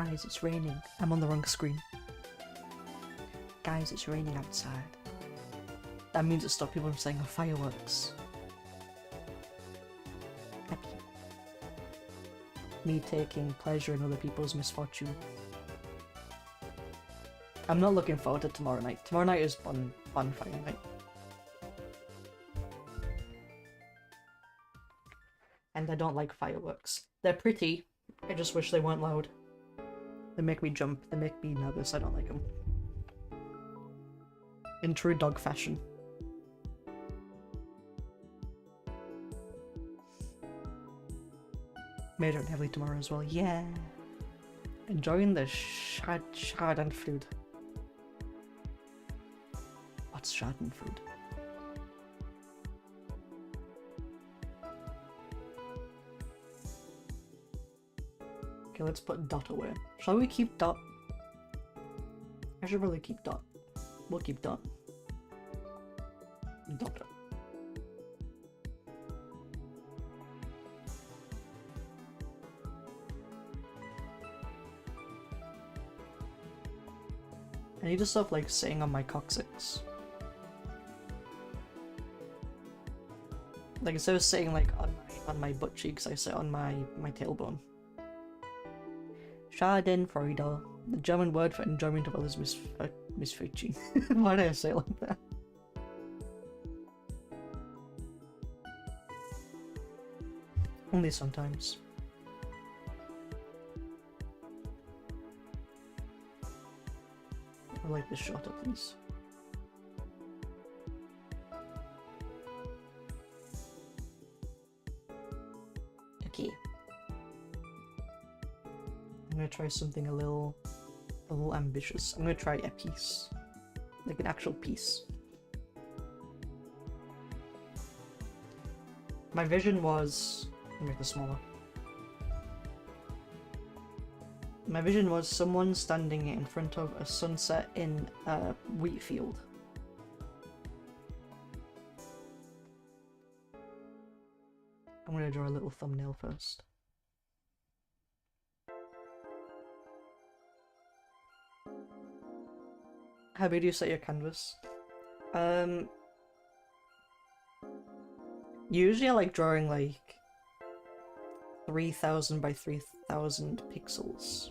Guys, it's raining. I'm on the wrong screen. Guys, it's raining outside. That means it stopped people from saying fireworks. Happy. Me taking pleasure in other people's misfortune. I'm not looking forward to tomorrow night. Tomorrow night is bonfire night. And I don't like fireworks. They're pretty. I just wish they weren't loud. They make me jump. They make me nervous. I don't like them. In true dog fashion. Major and heavily tomorrow as well. Yeah. Enjoying the Schadenfreude. What's Schadenfreude? Okay, let's put dot away. Shall we keep dot? I should really keep dot. We'll keep dot. Dot. I need to stop like saying on my coccyx. Like instead of saying like on my butt cheeks, I say on my tailbone. Schadenfreude, the German word for enjoyment of others' misfortune. Why did I say it like that? Only sometimes. I like this shorter, please. Okay. I'm gonna try something a little ambitious. I'm gonna try a piece. Like an actual piece. My vision was... Let me make this smaller. My vision was someone standing in front of a sunset in a wheat field. I'm gonna draw a little thumbnail first. How big do you set your canvas? Usually I like drawing like 3000 by 3000 pixels.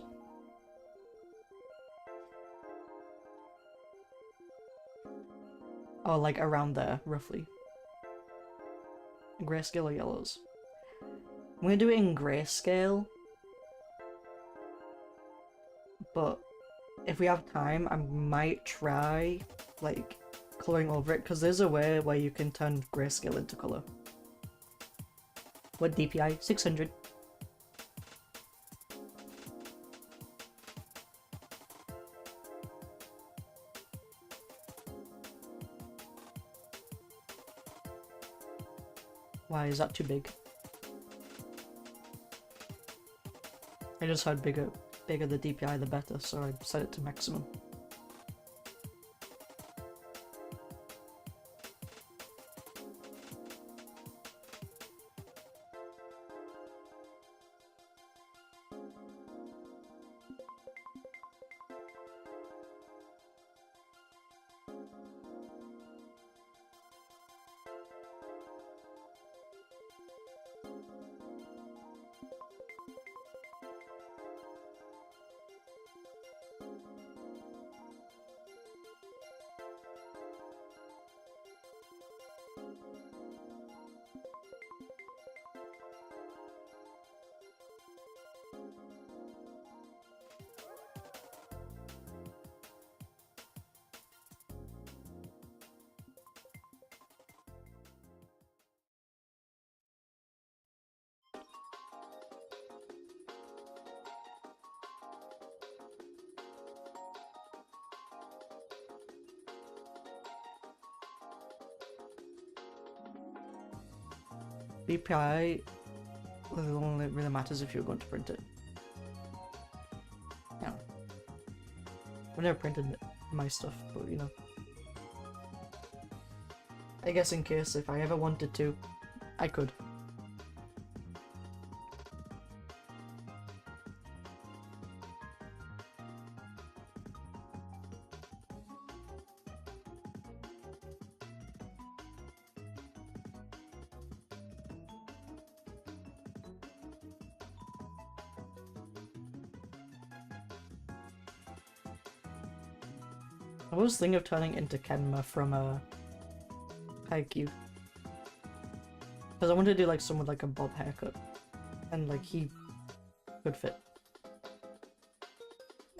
Oh, like around there, roughly. Grayscale or yellows? I'm gonna do it in grayscale. But if we have time, I might try, like, colouring over it, because there's a way where you can turn grayscale into colour. What DPI? 600. Why is that too big? I just heard bigger the DPI the better, so I set it to maximum. BPI only really matters if you're going to print it. Yeah. I've never printed my stuff, but you know. I guess in case if I ever wanted to, I could. I was thinking of turning into Kenma from Haikyuu. Because I wanted to do like someone with like a bob haircut. And like he could fit.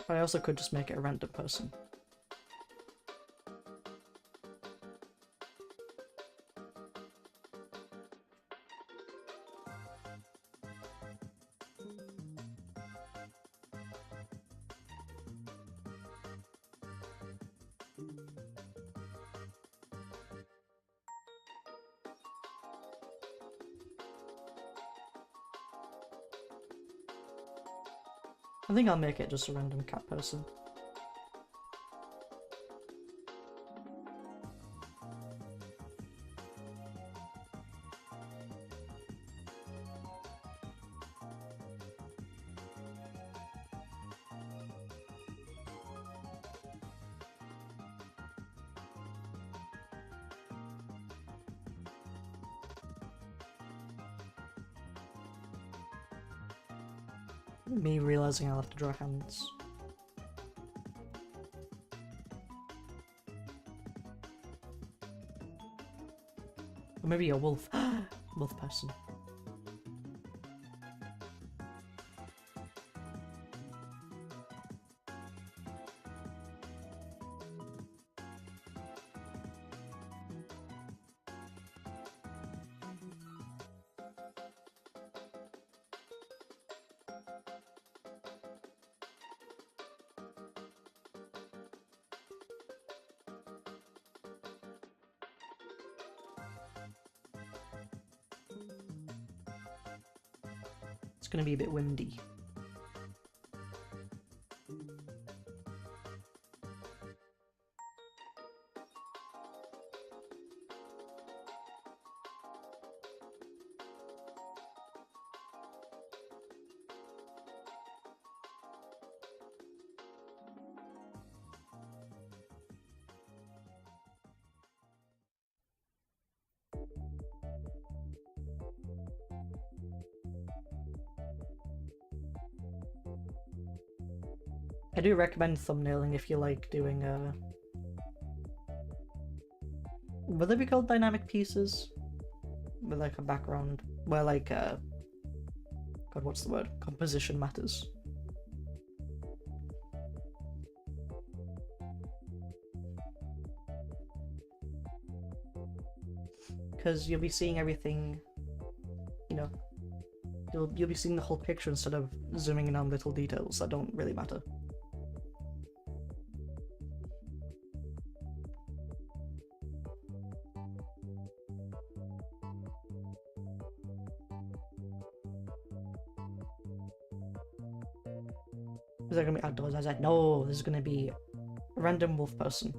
But I also could just make it a random person. I think I'll make it just a random cat person. Me realizing I'll have to draw hands. Or maybe a wolf. Wolf person. It's gonna be a bit windy. I do recommend thumbnailing if you like doing would they be called dynamic pieces? With like a background where like God, what's the word? Composition matters. Because you'll be seeing everything, you know, you'll be seeing the whole picture instead of zooming in on little details that don't really matter. Is that gonna be outdoors? I was like, no, this is gonna be a random wolf person.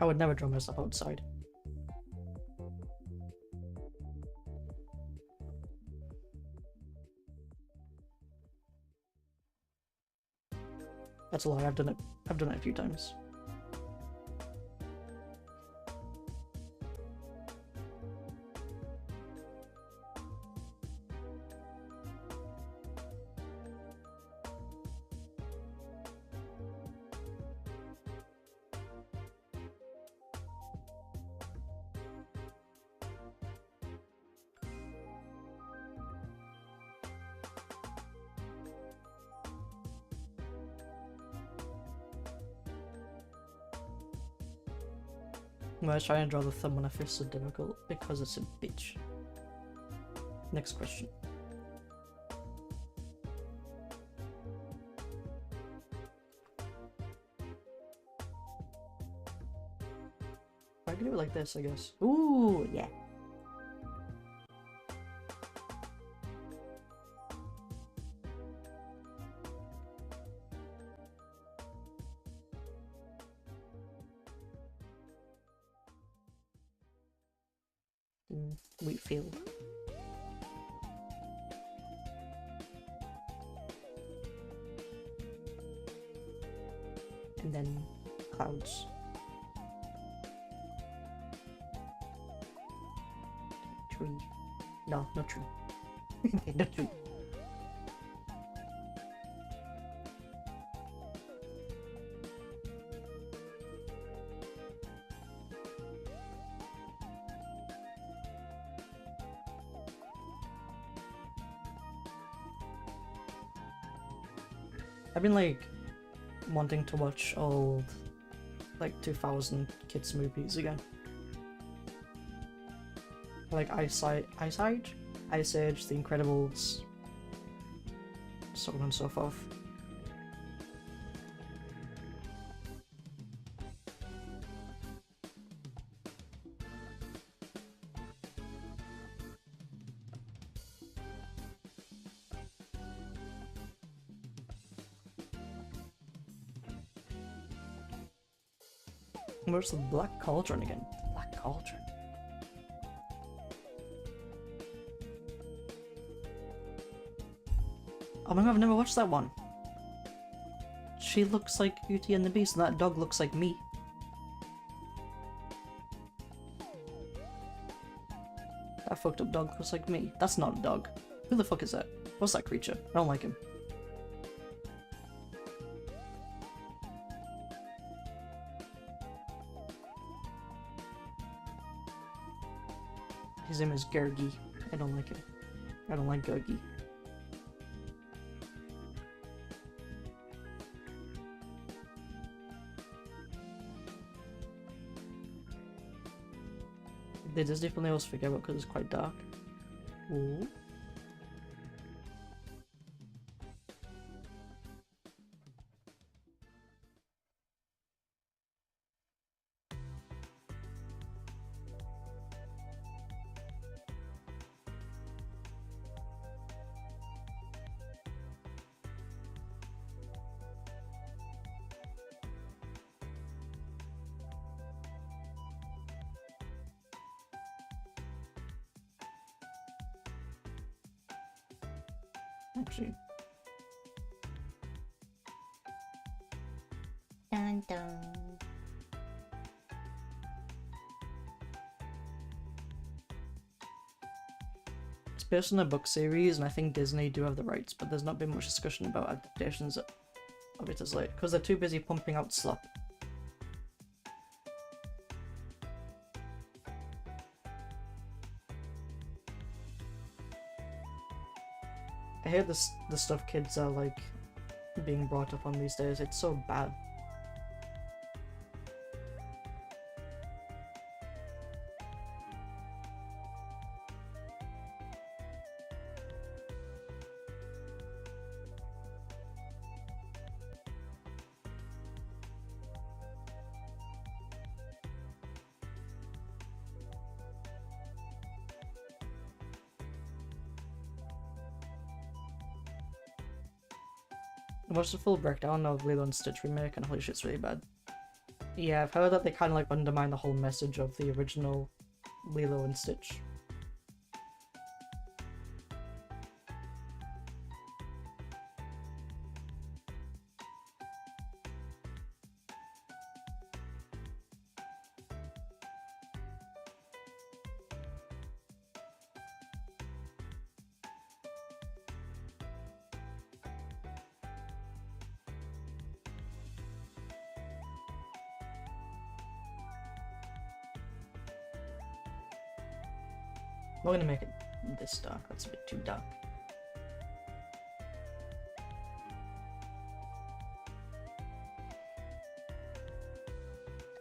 I would never draw myself outside. That's a lie, I've done it a few times. I was trying to draw the thumb on a fist so difficult because it's a bitch. Next question. I can do it like this, I guess. Ooh, yeah. Wheatfield. and then clouds. Tree. No, no tree. No tree. I've been like wanting to watch old like 2000 kids movies again. Like Ice Age, The Incredibles, so on and so forth. Where's the Black Cauldron again? Black Cauldron. Oh my god, I've never watched that one. She looks like Beauty and the Beast and that dog looks like me. That fucked up dog looks like me. That's not a dog. Who the fuck is that? What's that creature? I don't like him. His name is Gergi. I don't like him. I don't like Gergi. The Disney thumbnails forget about because it's quite dark. Ooh. Actually. Dun dun. It's based on a book series, and I think Disney do have the rights, but there's not been much discussion about adaptations of it as late, because they're too busy pumping out slop. I hear the stuff kids are like being brought up on these days. It's so bad. I watched the full breakdown of Lilo and Stitch remake and holy shit's really bad. Yeah, I've heard that they kind of like undermine the whole message of the original Lilo and Stitch. I'm not gonna make it this dark, that's a bit too dark.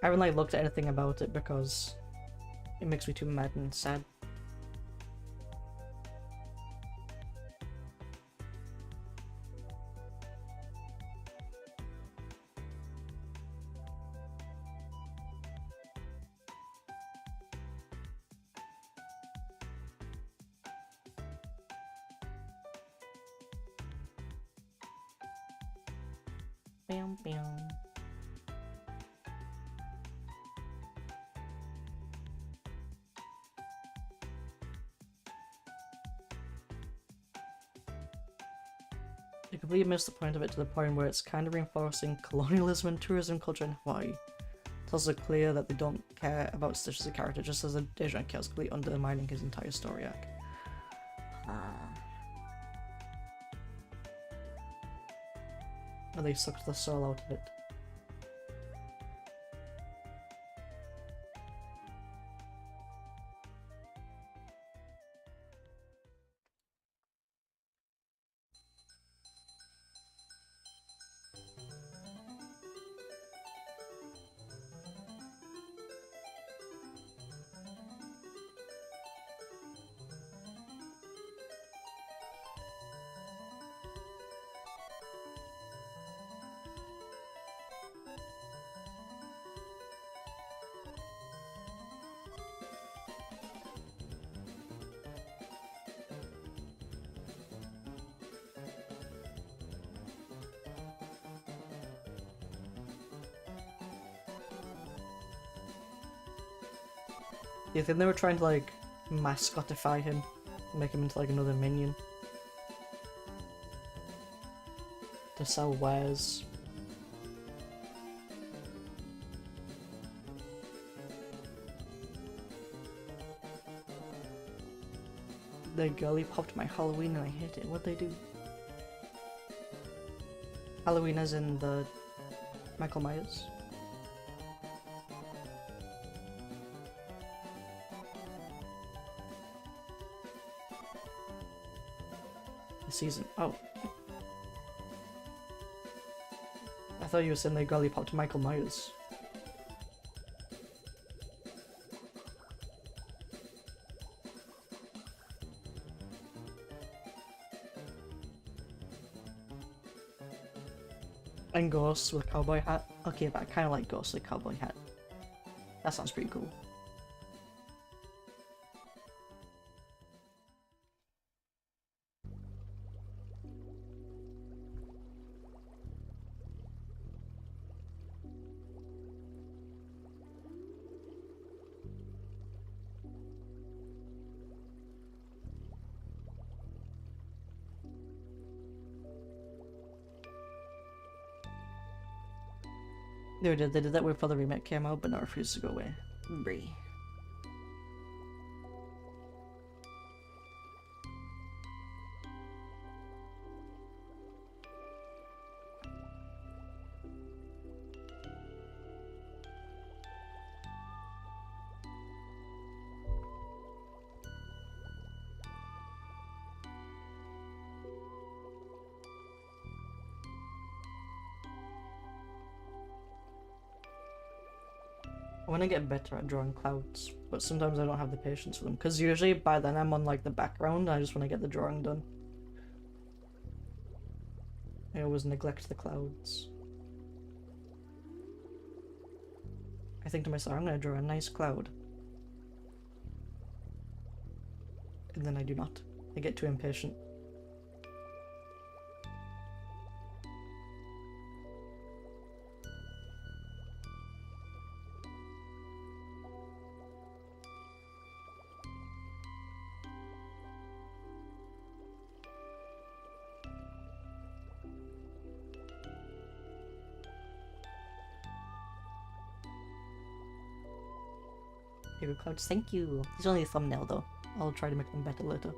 I haven't like looked at anything about it because it makes me too mad and sad. Bam, bam. completely missed the point of it to the point where it's kind of reinforcing colonialism and tourism culture in Hawaii. It's also clear that they don't care about Stitch as a character, just as Dejan cares, completely undermining his entire story arc. Or they sucked the soul out of it. Do you think they were trying to like mascotify him? Make him into like another minion? To sell wares? The girlie popped my Halloween and I hate it. What'd they do? Halloween as in the Michael Myers? Season. Oh. I thought you were saying they girly popped Michael Myers. And Ghost with a cowboy hat. Okay, but I kind of like Ghost with a cowboy hat. That sounds pretty cool. They did that way before the remake came out, but now refused to go away. Bree. I want to get better at drawing clouds, but sometimes I don't have the patience for them, because usually by then I'm on like the background, I just want to get the drawing done. I always neglect the clouds. I think to myself, I'm going to draw a nice cloud. And then I do not. I get too impatient. Paper clouds, thank you. It's only a thumbnail though. I'll try to make them better later.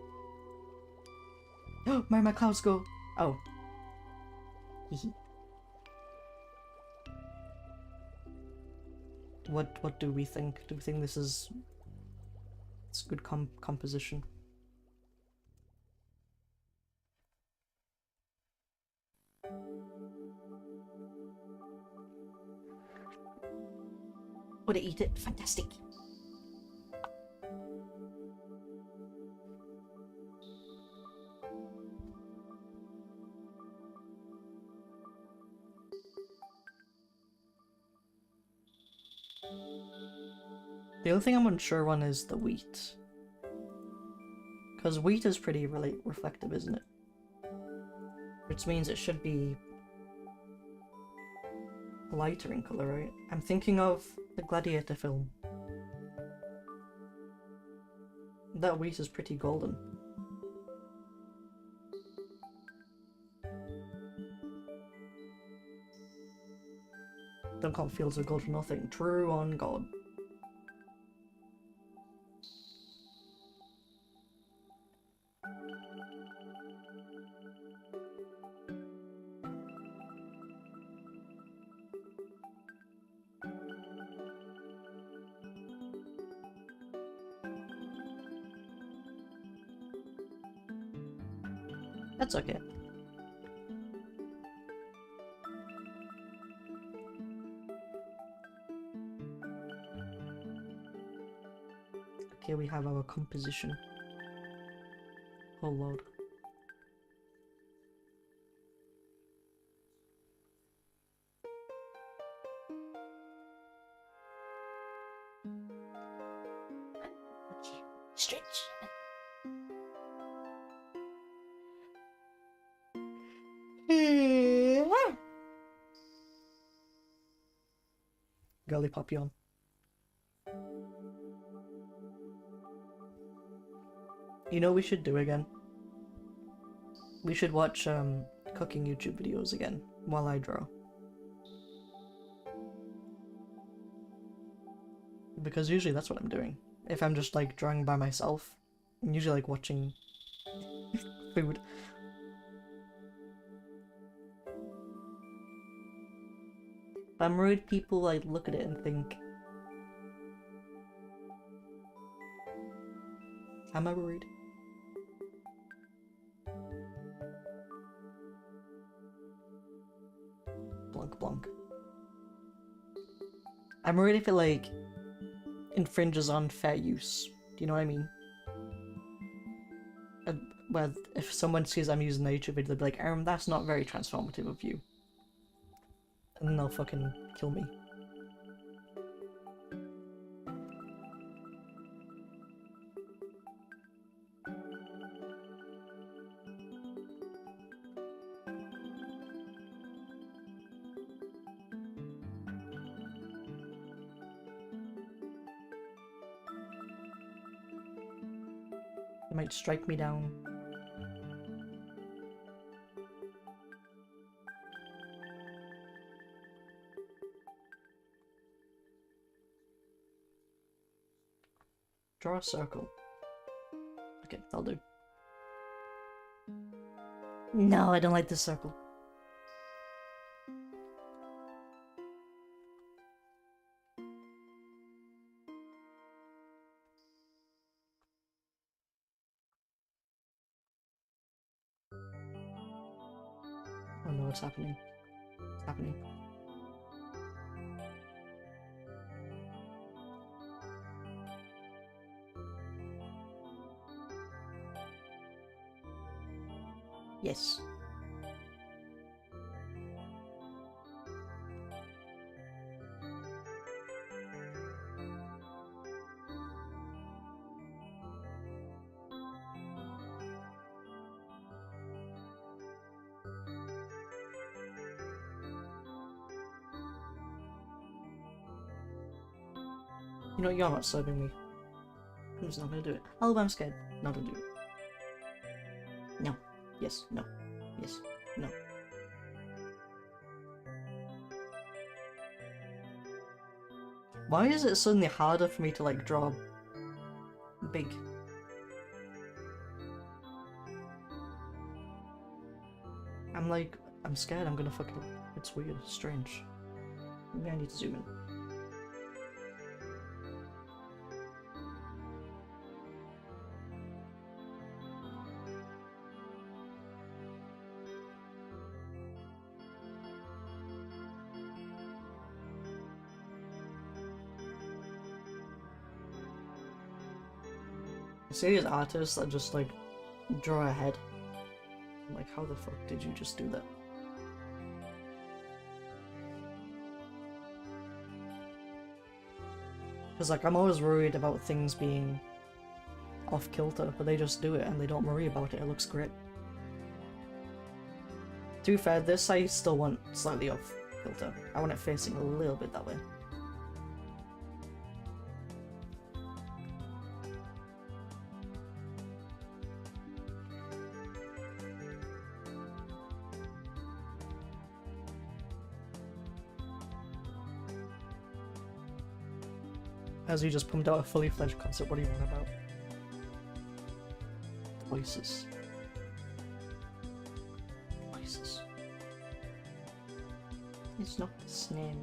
Oh, where my clouds go? Oh. Hehe. What do we think? Do we think this is... It's good composition? Would I eat it? Fantastic. The only thing I'm unsure on is the wheat. Because wheat is pretty reflective, isn't it? Which means it should be lighter in colour, right? I'm thinking of the Gladiator film. That wheat is pretty golden. Don't call fields of gold for nothing. True on God. That's okay. Okay, we have our composition. Oh lord. Stretch. Girly Papillon. You know we should do again? We should watch cooking YouTube videos again while I draw. Because usually that's what I'm doing. If I'm just like drawing by myself, I'm usually like watching food. I'm worried people like look at it and think, am I worried? Blunk blunk. I'm worried if it like infringes on fair use. Do you know what I mean? Where if someone sees I'm using the YouTube video, they'll be like, that's not very transformative of you. And then they'll fucking kill me. They might strike me down. Draw a circle. Okay, that'll do. No, I don't like this circle. Oh no, what's happening? What's happening? Yes. You know, you're not serving me. I'm just not gonna do it. Oh, I'm scared. Not gonna do it. No. Yes. No. Yes. No. Why is it suddenly harder for me to like draw big? I'm scared I'm gonna fuck it up. It's weird, strange. Maybe I need to zoom in. I see these artists that just like draw a head. I'm like, how the fuck did you just do that? Because like I'm always worried about things being off kilter, but they just do it and they don't worry about it. It looks great. To be fair, this I still want slightly off kilter. I want it facing a little bit that way. As you just pumped out a fully fledged concept, what are you on about? Voices. Voices. It's not the snail.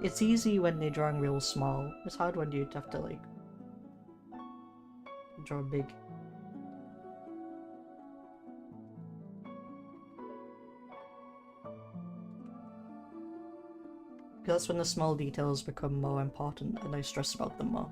It's easy when they're drawing real small. It's hard when you have to like draw big. Because that's when the small details become more important and I stress about them more.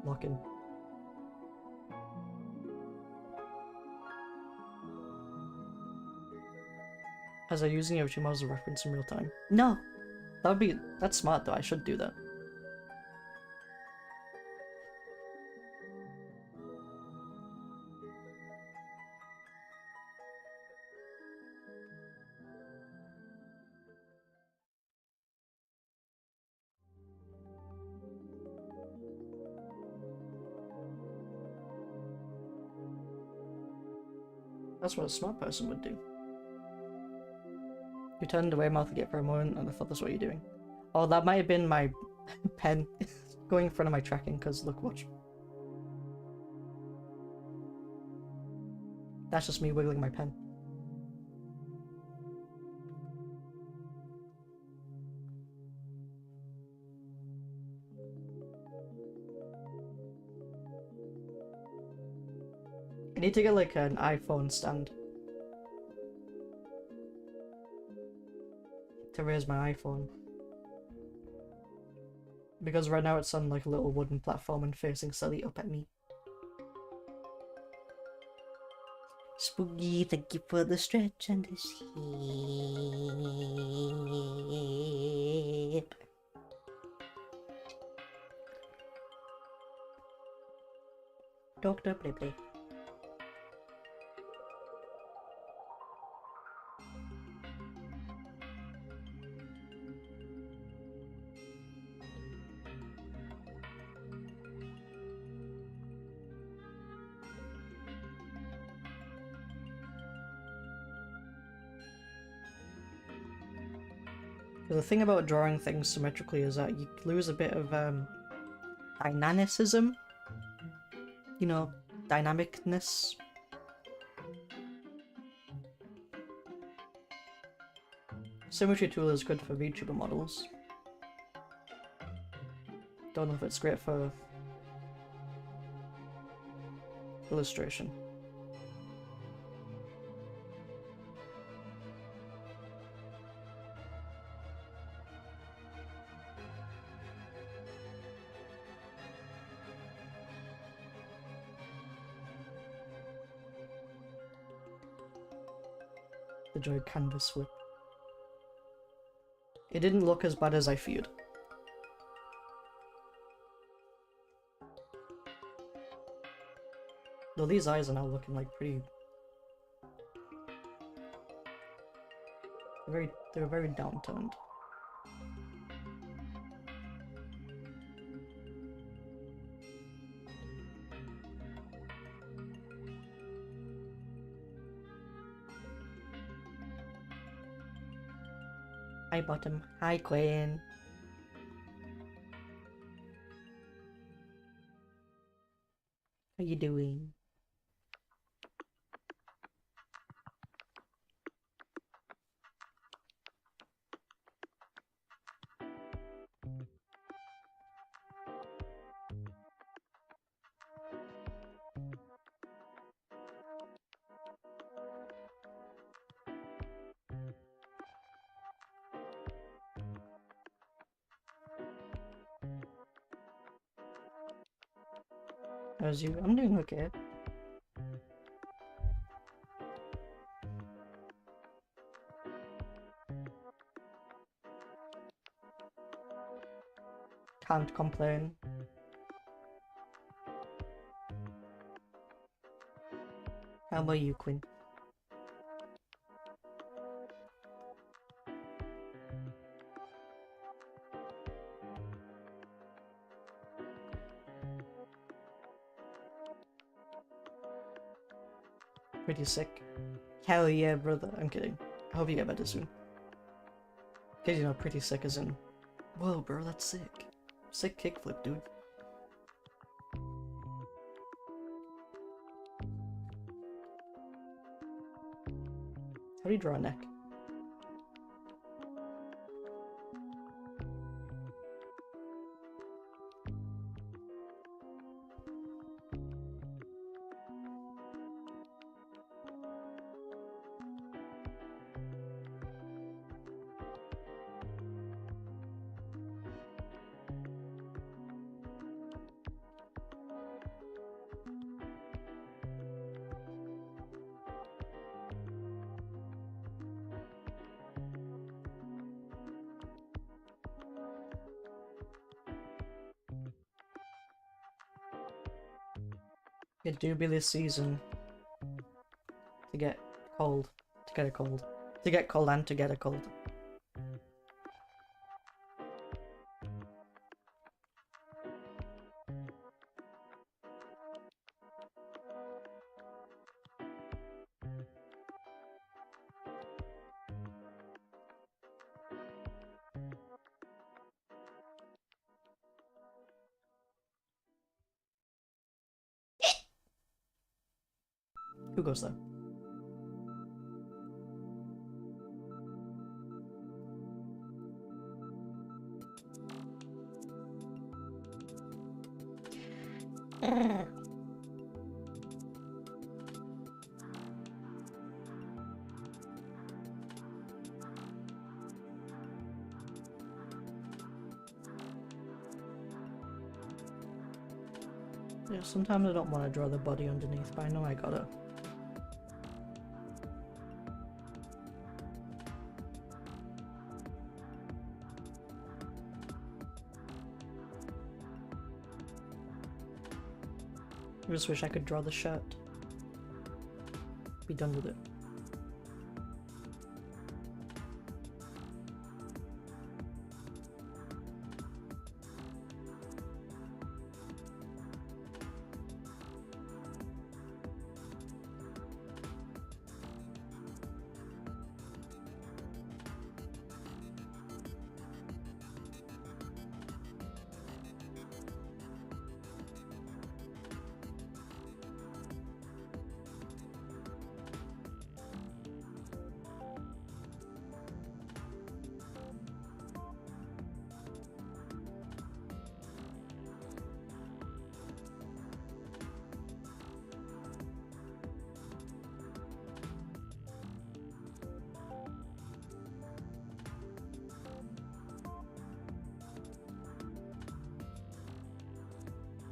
Lock in. As I'm using Yoshimo as a reference in real time. No! That's smart though, I should do that. That's what a smart person would do. You turned away mouth again for a moment and I thought that's what you're doing. Oh, that might have been my pen going in front of my tracking, because look, watch. That's just me wiggling my pen. I need to get like an iPhone stand to raise my iPhone. Because right now it's on like a little wooden platform and facing slightly up at me. Spooky, thank you for the stretch and the sleep. Doctor Play Play. The thing about drawing things symmetrically is that you lose a bit of dynamicism. You know, dynamicness. Symmetry tool is good for VTuber models. Don't know if it's great for illustration. The joy canvas whip. It didn't look as bad as I feared. Though these eyes are now looking like pretty... They're very downturned. Hi bottom. Hi Queen. How you doing? How's you? I'm doing okay. Can't complain. How about you, Quinn? Pretty sick. Hell yeah, brother. I'm kidding. I hope you get better soon. Cause you know, pretty sick as in, whoa, bro, that's sick. Sick kickflip, dude. How do you draw a neck? It do be this season to get cold, to get a cold, to get cold and to get a cold. Who goes there? Yeah, sometimes I don't want to draw the body underneath, but I know I gotta. I just wish I could draw the shirt. Be done with it.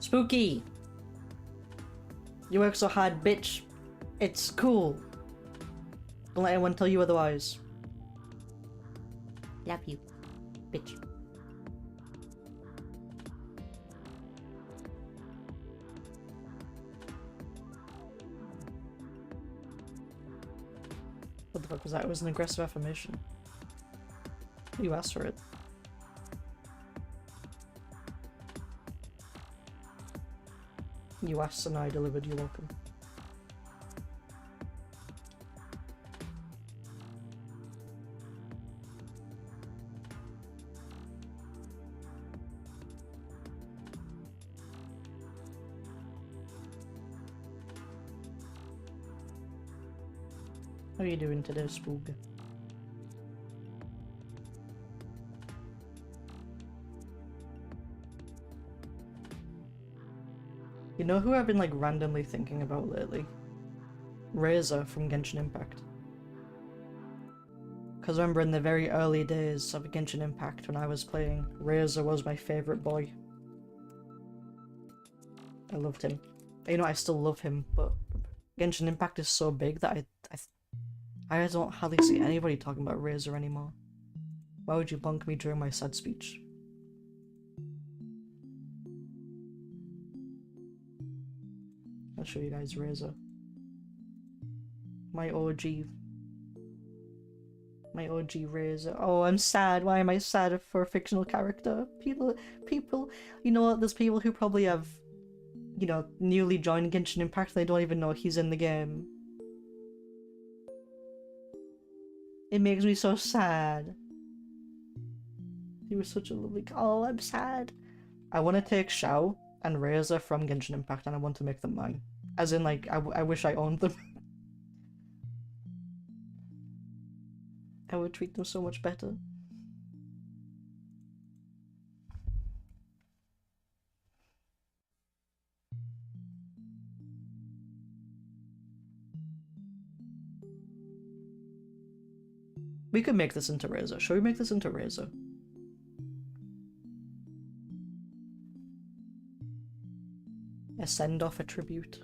Spooky! You work so hard, bitch. It's cool. Don't let anyone tell you otherwise. Love you, bitch. What the fuck was that? It was an aggressive affirmation. You asked for it. You asked and I delivered, you're welcome. How are you doing today, Spook? You know who I've been like randomly thinking about lately? Razor from Genshin Impact. Because remember in the very early days of Genshin Impact when I was playing, Razor was my favourite boy. I loved him. You know, I still love him, but Genshin Impact is so big that I don't hardly see anybody talking about Razor anymore. Why would you bonk me during my sad speech? I'll show you guys Razor. My OG Razor. Oh, I'm sad. Why am I sad for a fictional character? People, you know what? There's people who probably have, you know, newly joined Genshin Impact and they don't even know he's in the game. It makes me so sad. He was such a lovely. Oh, I'm sad. I want to take Xiao and Razor from Genshin Impact and I want to make them mine. As in, like, I wish I owned them. I would treat them so much better. We could make this into Razor. Shall we make this into Razor? A send-off attribute.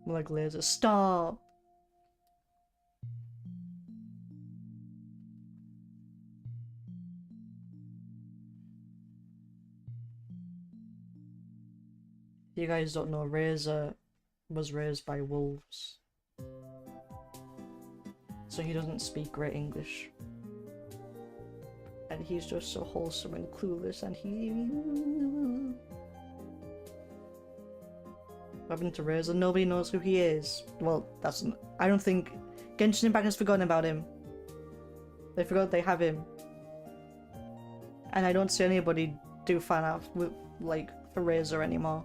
Like laser. Stop! You guys don't know, Razor was raised by wolves. So he doesn't speak great English. And he's just so wholesome and clueless and he... What happened to Razor? Nobody knows who he is. Well, that's... I don't think... Genshin Impact has forgotten about him. They forgot they have him. And I don't see anybody do fan art with, like, for Razor anymore.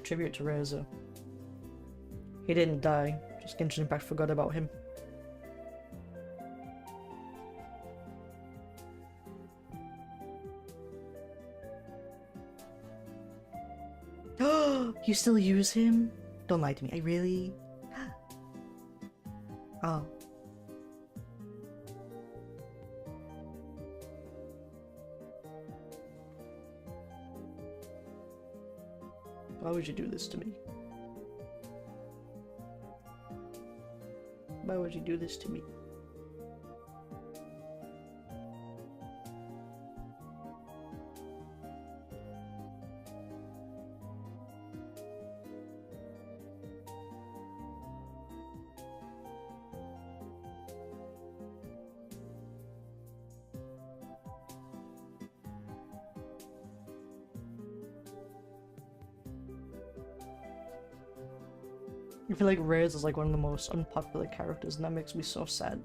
Tribute to Razor. He didn't die, just Genshin Impact forgot about him. You still use him? Don't lie to me, I really... Oh. Why would you do this to me? Why would you do this to me? I feel like Reyes is like one of the most unpopular characters and that makes me so sad.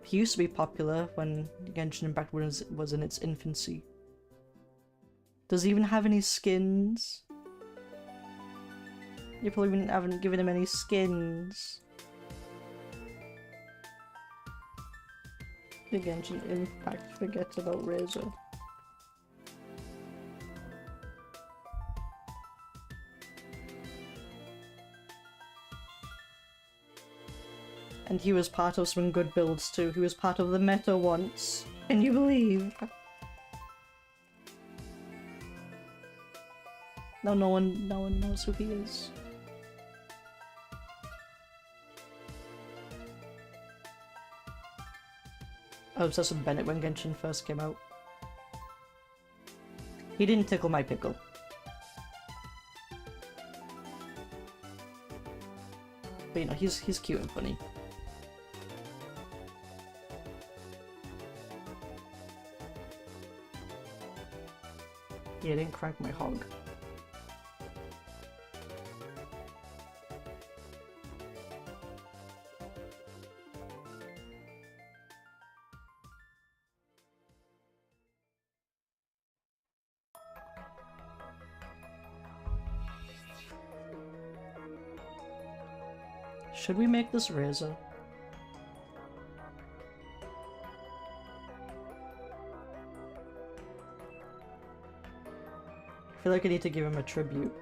He used to be popular when Genshin Impact was in its infancy. Does he even have any skins? You probably haven't given him any skins. The Genshin Impact forgets about Razor. And he was part of some good builds too. He was part of the meta once. Can you believe? Now no one knows who he is. I was obsessed with Bennett when Genshin first came out. He didn't tickle my pickle. But you know, he's cute and funny. Yeah, I didn't crack my hog. Should we make this razor? I feel like I need to give him a tribute.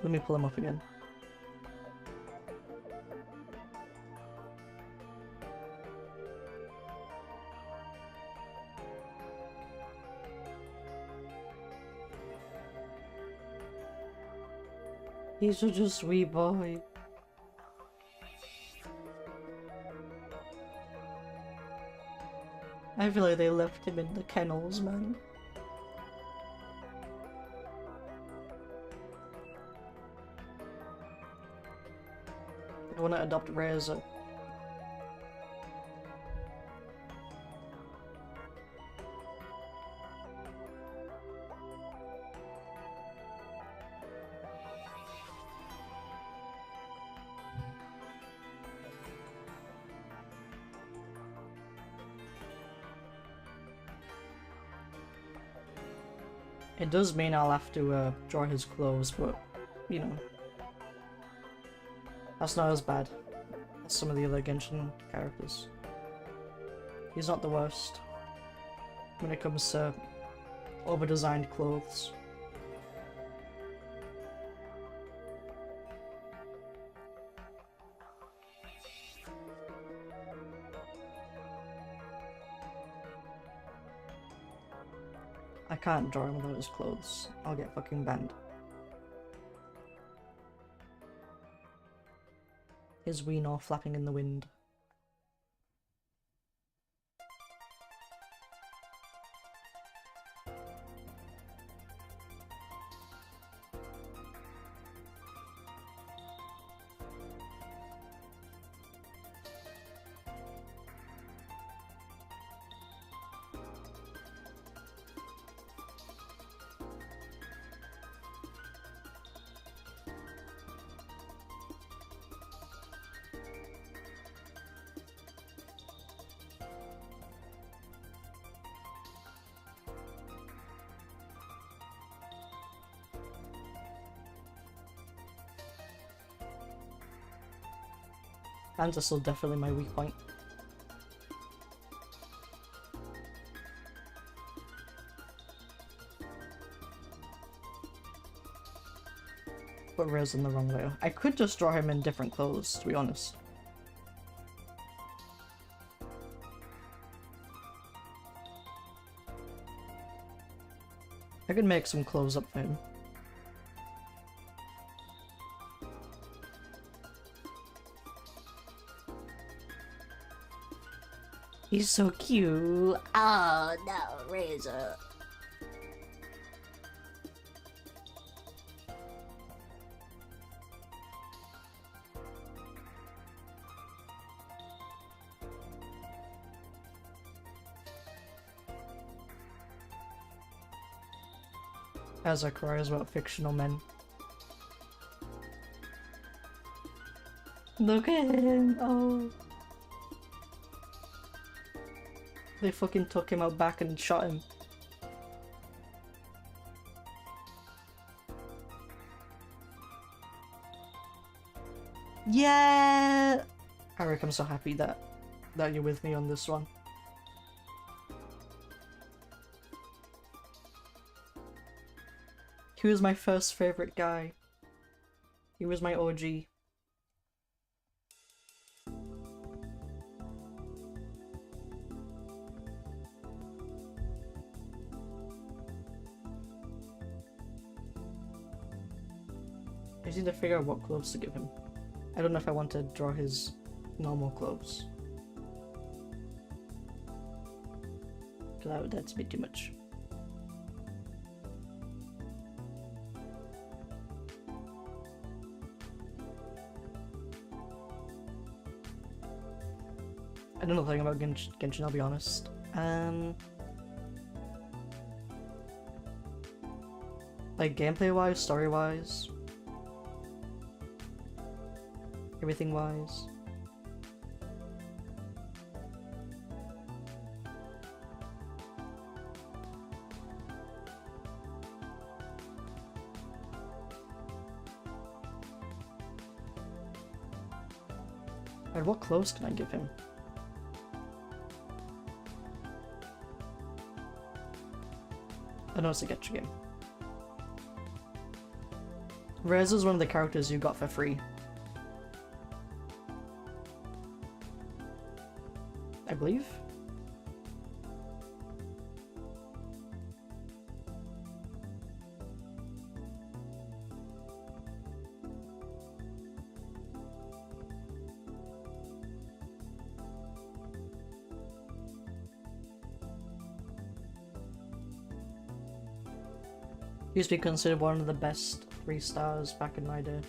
Let me pull him up again. He's such a sweet boy. I feel like they left him in the kennels, man. I want to adopt Razor. It does mean I'll have to draw his clothes, but, you know, that's not as bad as some of the other Genshin characters. He's not the worst when it comes to over-designed clothes. I can't draw him without his clothes. I'll get fucking banned. His ween all flapping in the wind. Hands are still definitely my weak point. Put Rez in the wrong way. I could just draw him in different clothes, to be honest. I could make some clothes up for him. He's so cute. Oh no, Razor. As I cries about fictional men. Look at him. Oh. They fucking took him out back and shot him. Yeah! Eric, I'm so happy that you're with me on this one. He was my first favorite guy. He was my OG. I just need to figure out what clothes to give him. I don't know if I want to draw his normal clothes. That's a bit too much. I don't know nothing about Genshin, I'll be honest. Like gameplay-wise, story-wise, everything-wise. And what clothes can I give him? I know it's a gacha game. Rez is one of the characters you got for free. I believe? Used to be considered one of the best 3 stars back in my day.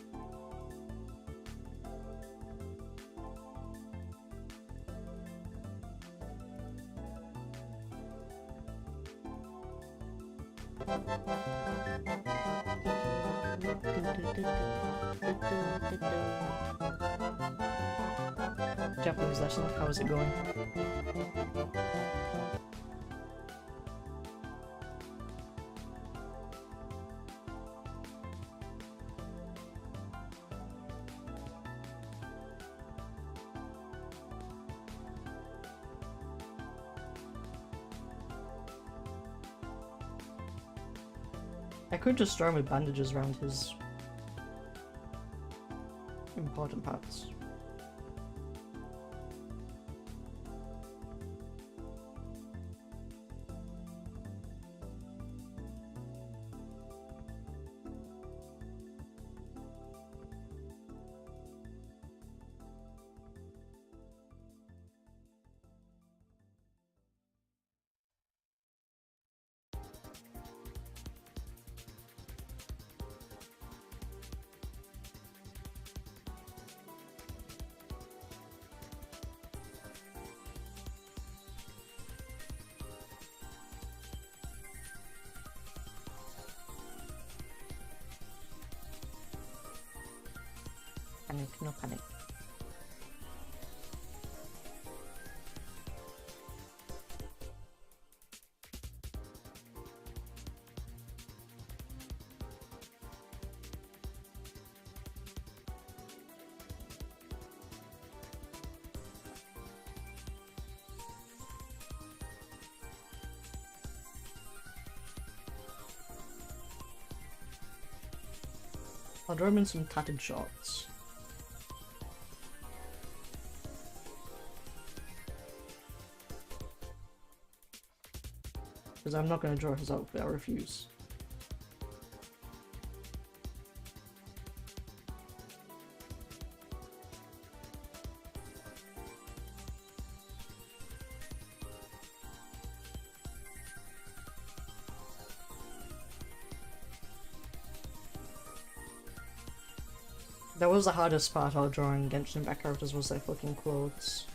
Japanese lesson, how is it going? I could just draw him with bandages around his important parts. Panic, no panic. I'll draw him in some tattered shorts. Because I'm not going to draw his outfit, I refuse. That was the hardest part of drawing Genshin Impact characters, was their fucking clothes.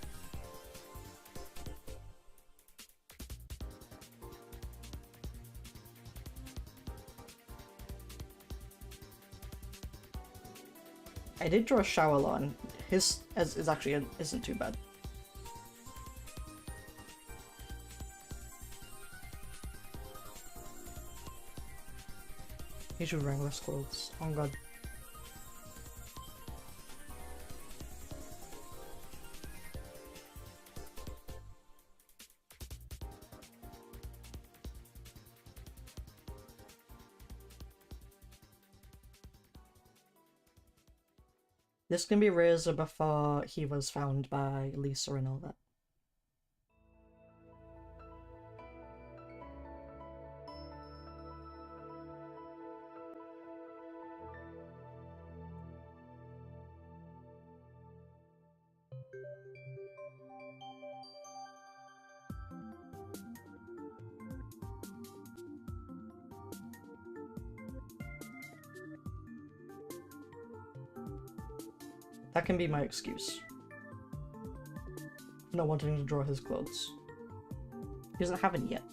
I did draw Showerlawn. His is actually isn't too bad. He should wear less clothes. Oh god. This can be Razor before he was found by Lisa and all that. That can be my excuse. Not wanting to draw his clothes. He doesn't have any yet.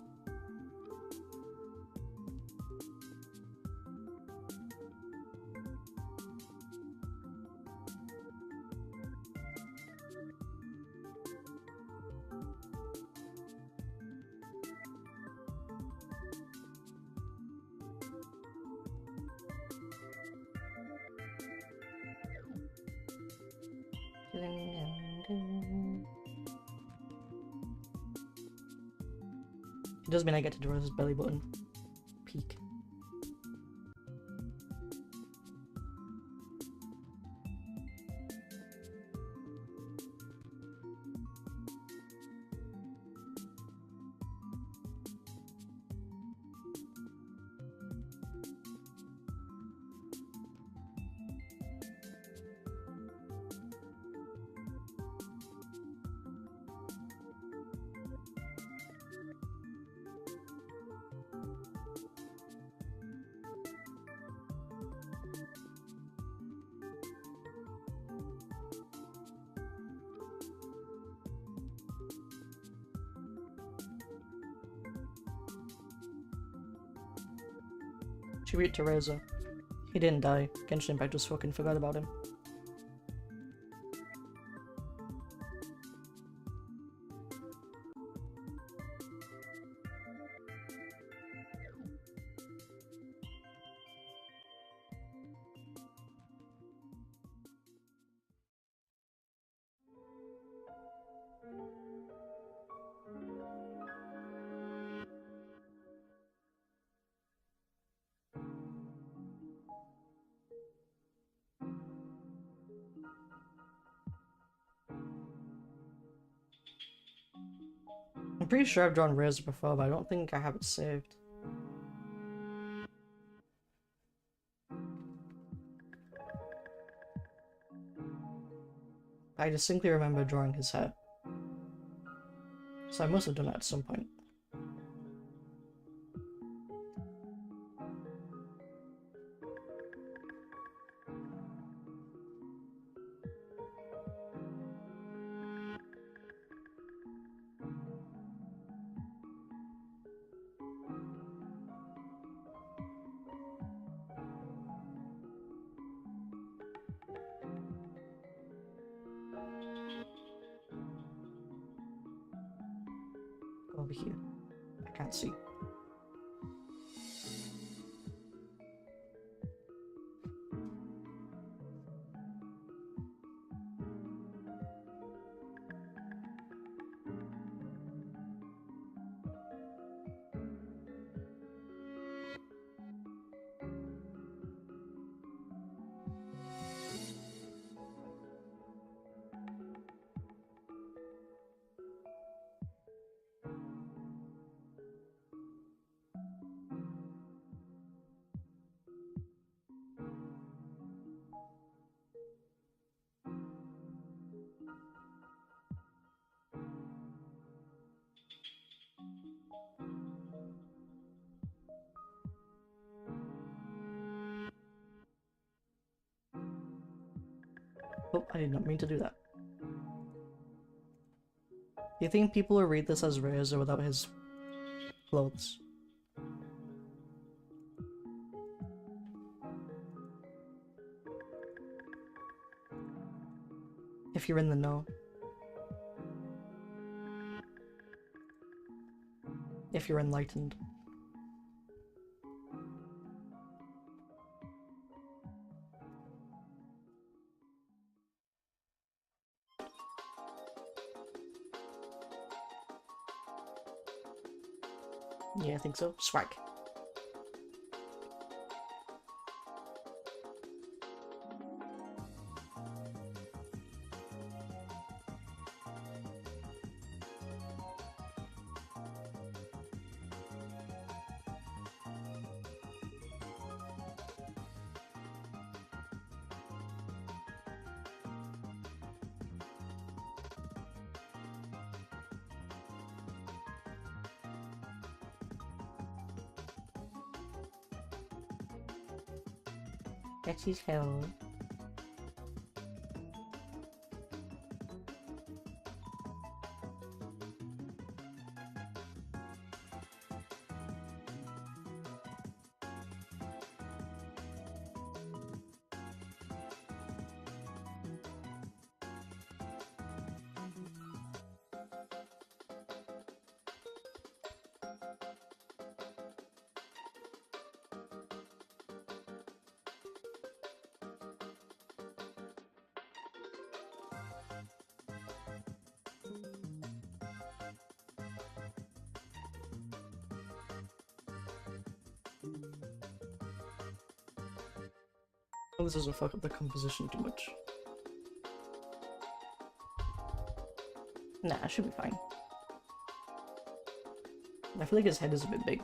It does mean I get to draw his belly button. Peak. Tribute to Reza. He didn't die. Genshin Impact just fucking forgot about him. I'm pretty sure I've drawn Reza before, but I don't think I have it saved. I distinctly remember drawing his hair. So I must have done it at some point. Go over here. I can't see. Oh, I did not mean to do that. Do you think people will read this as Reza without his clothes? If you're in the know. If you're enlightened. Yeah, I think so. Swag. That's his hell. Hope this doesn't fuck up the composition too much. Nah, it should be fine. I feel like his head is a bit big.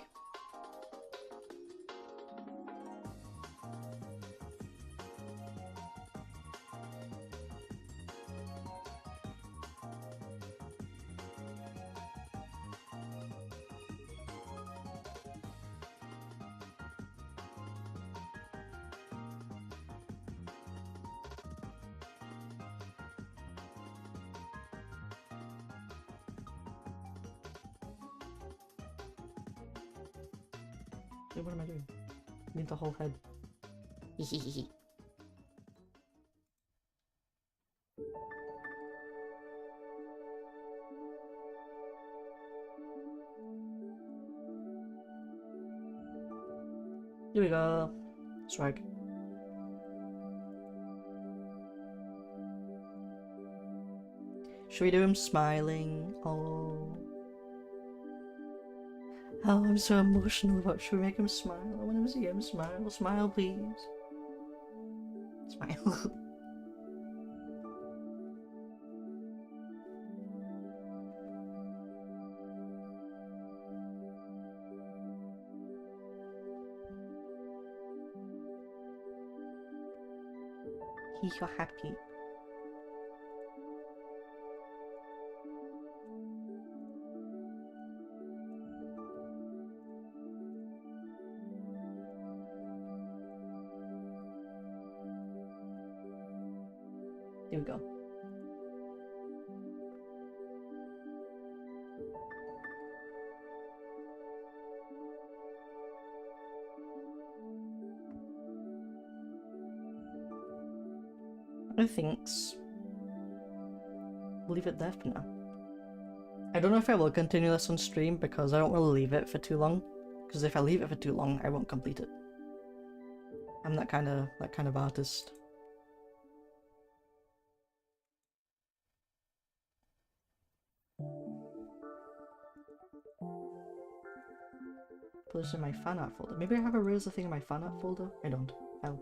Wait, what am I doing? I need the whole head. Hehehehe. Here we go. Swag. Should we do him smiling? Oh. Oh, I'm so emotional about. Should we make him smile? I want to see him smile. Smile, please. Smile. He's so happy. There we go. I think we'll leave it there for now. I don't know if I will continue this on stream because I don't want to leave it for too long. Because if I leave it for too long, I won't complete it. I'm that kind of artist. Put this in my fan art folder. Maybe I have a razor thing in my fan art folder? I don't. Hell.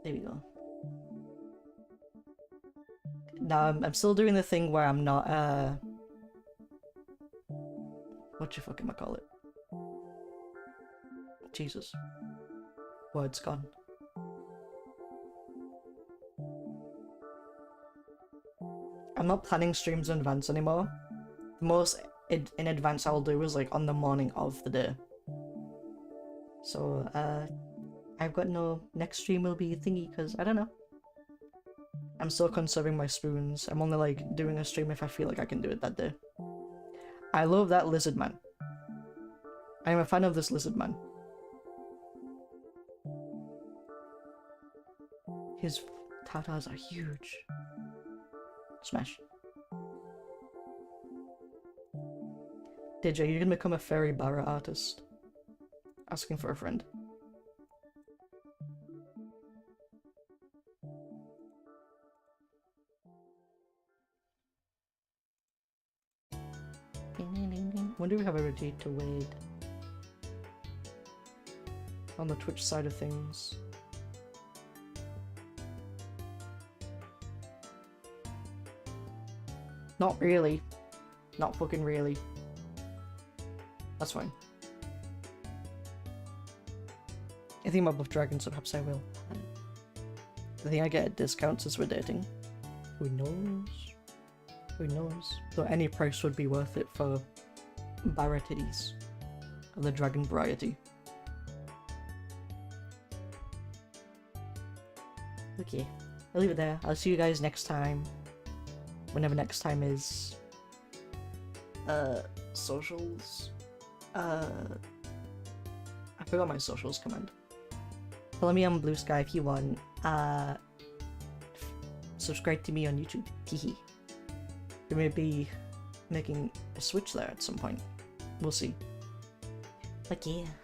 There we go. Now I'm still doing the thing where I'm not what you fucking call it? Jesus. Word's gone. I'm not planning streams in advance anymore. The most in advance I'll do is like on the morning of the day. So I've got no next stream will be thingy because I don't know. I'm still conserving my spoons. I'm only like doing a stream if I feel like I can do it that day. I love that lizard man. I'm a fan of this lizard man. His tatas are huge. Smash. DJ, you're gonna become a fairy barra artist. Asking for a friend. When do we have a ready to wait? On the Twitch side of things. Not really. Not fucking really. That's fine. I think my buff dragon, so perhaps I will. I think I get a discount since we're dating. Who knows? Who knows? Though any price would be worth it for Barra titties. The dragon variety. Okay, I'll leave it there. I'll see you guys next time. Whenever next time is. Socials? I forgot my socials command. Follow me on Blue Sky if you want. Subscribe to me on YouTube. Teehee. We may be making a switch there at some point. We'll see. Okay.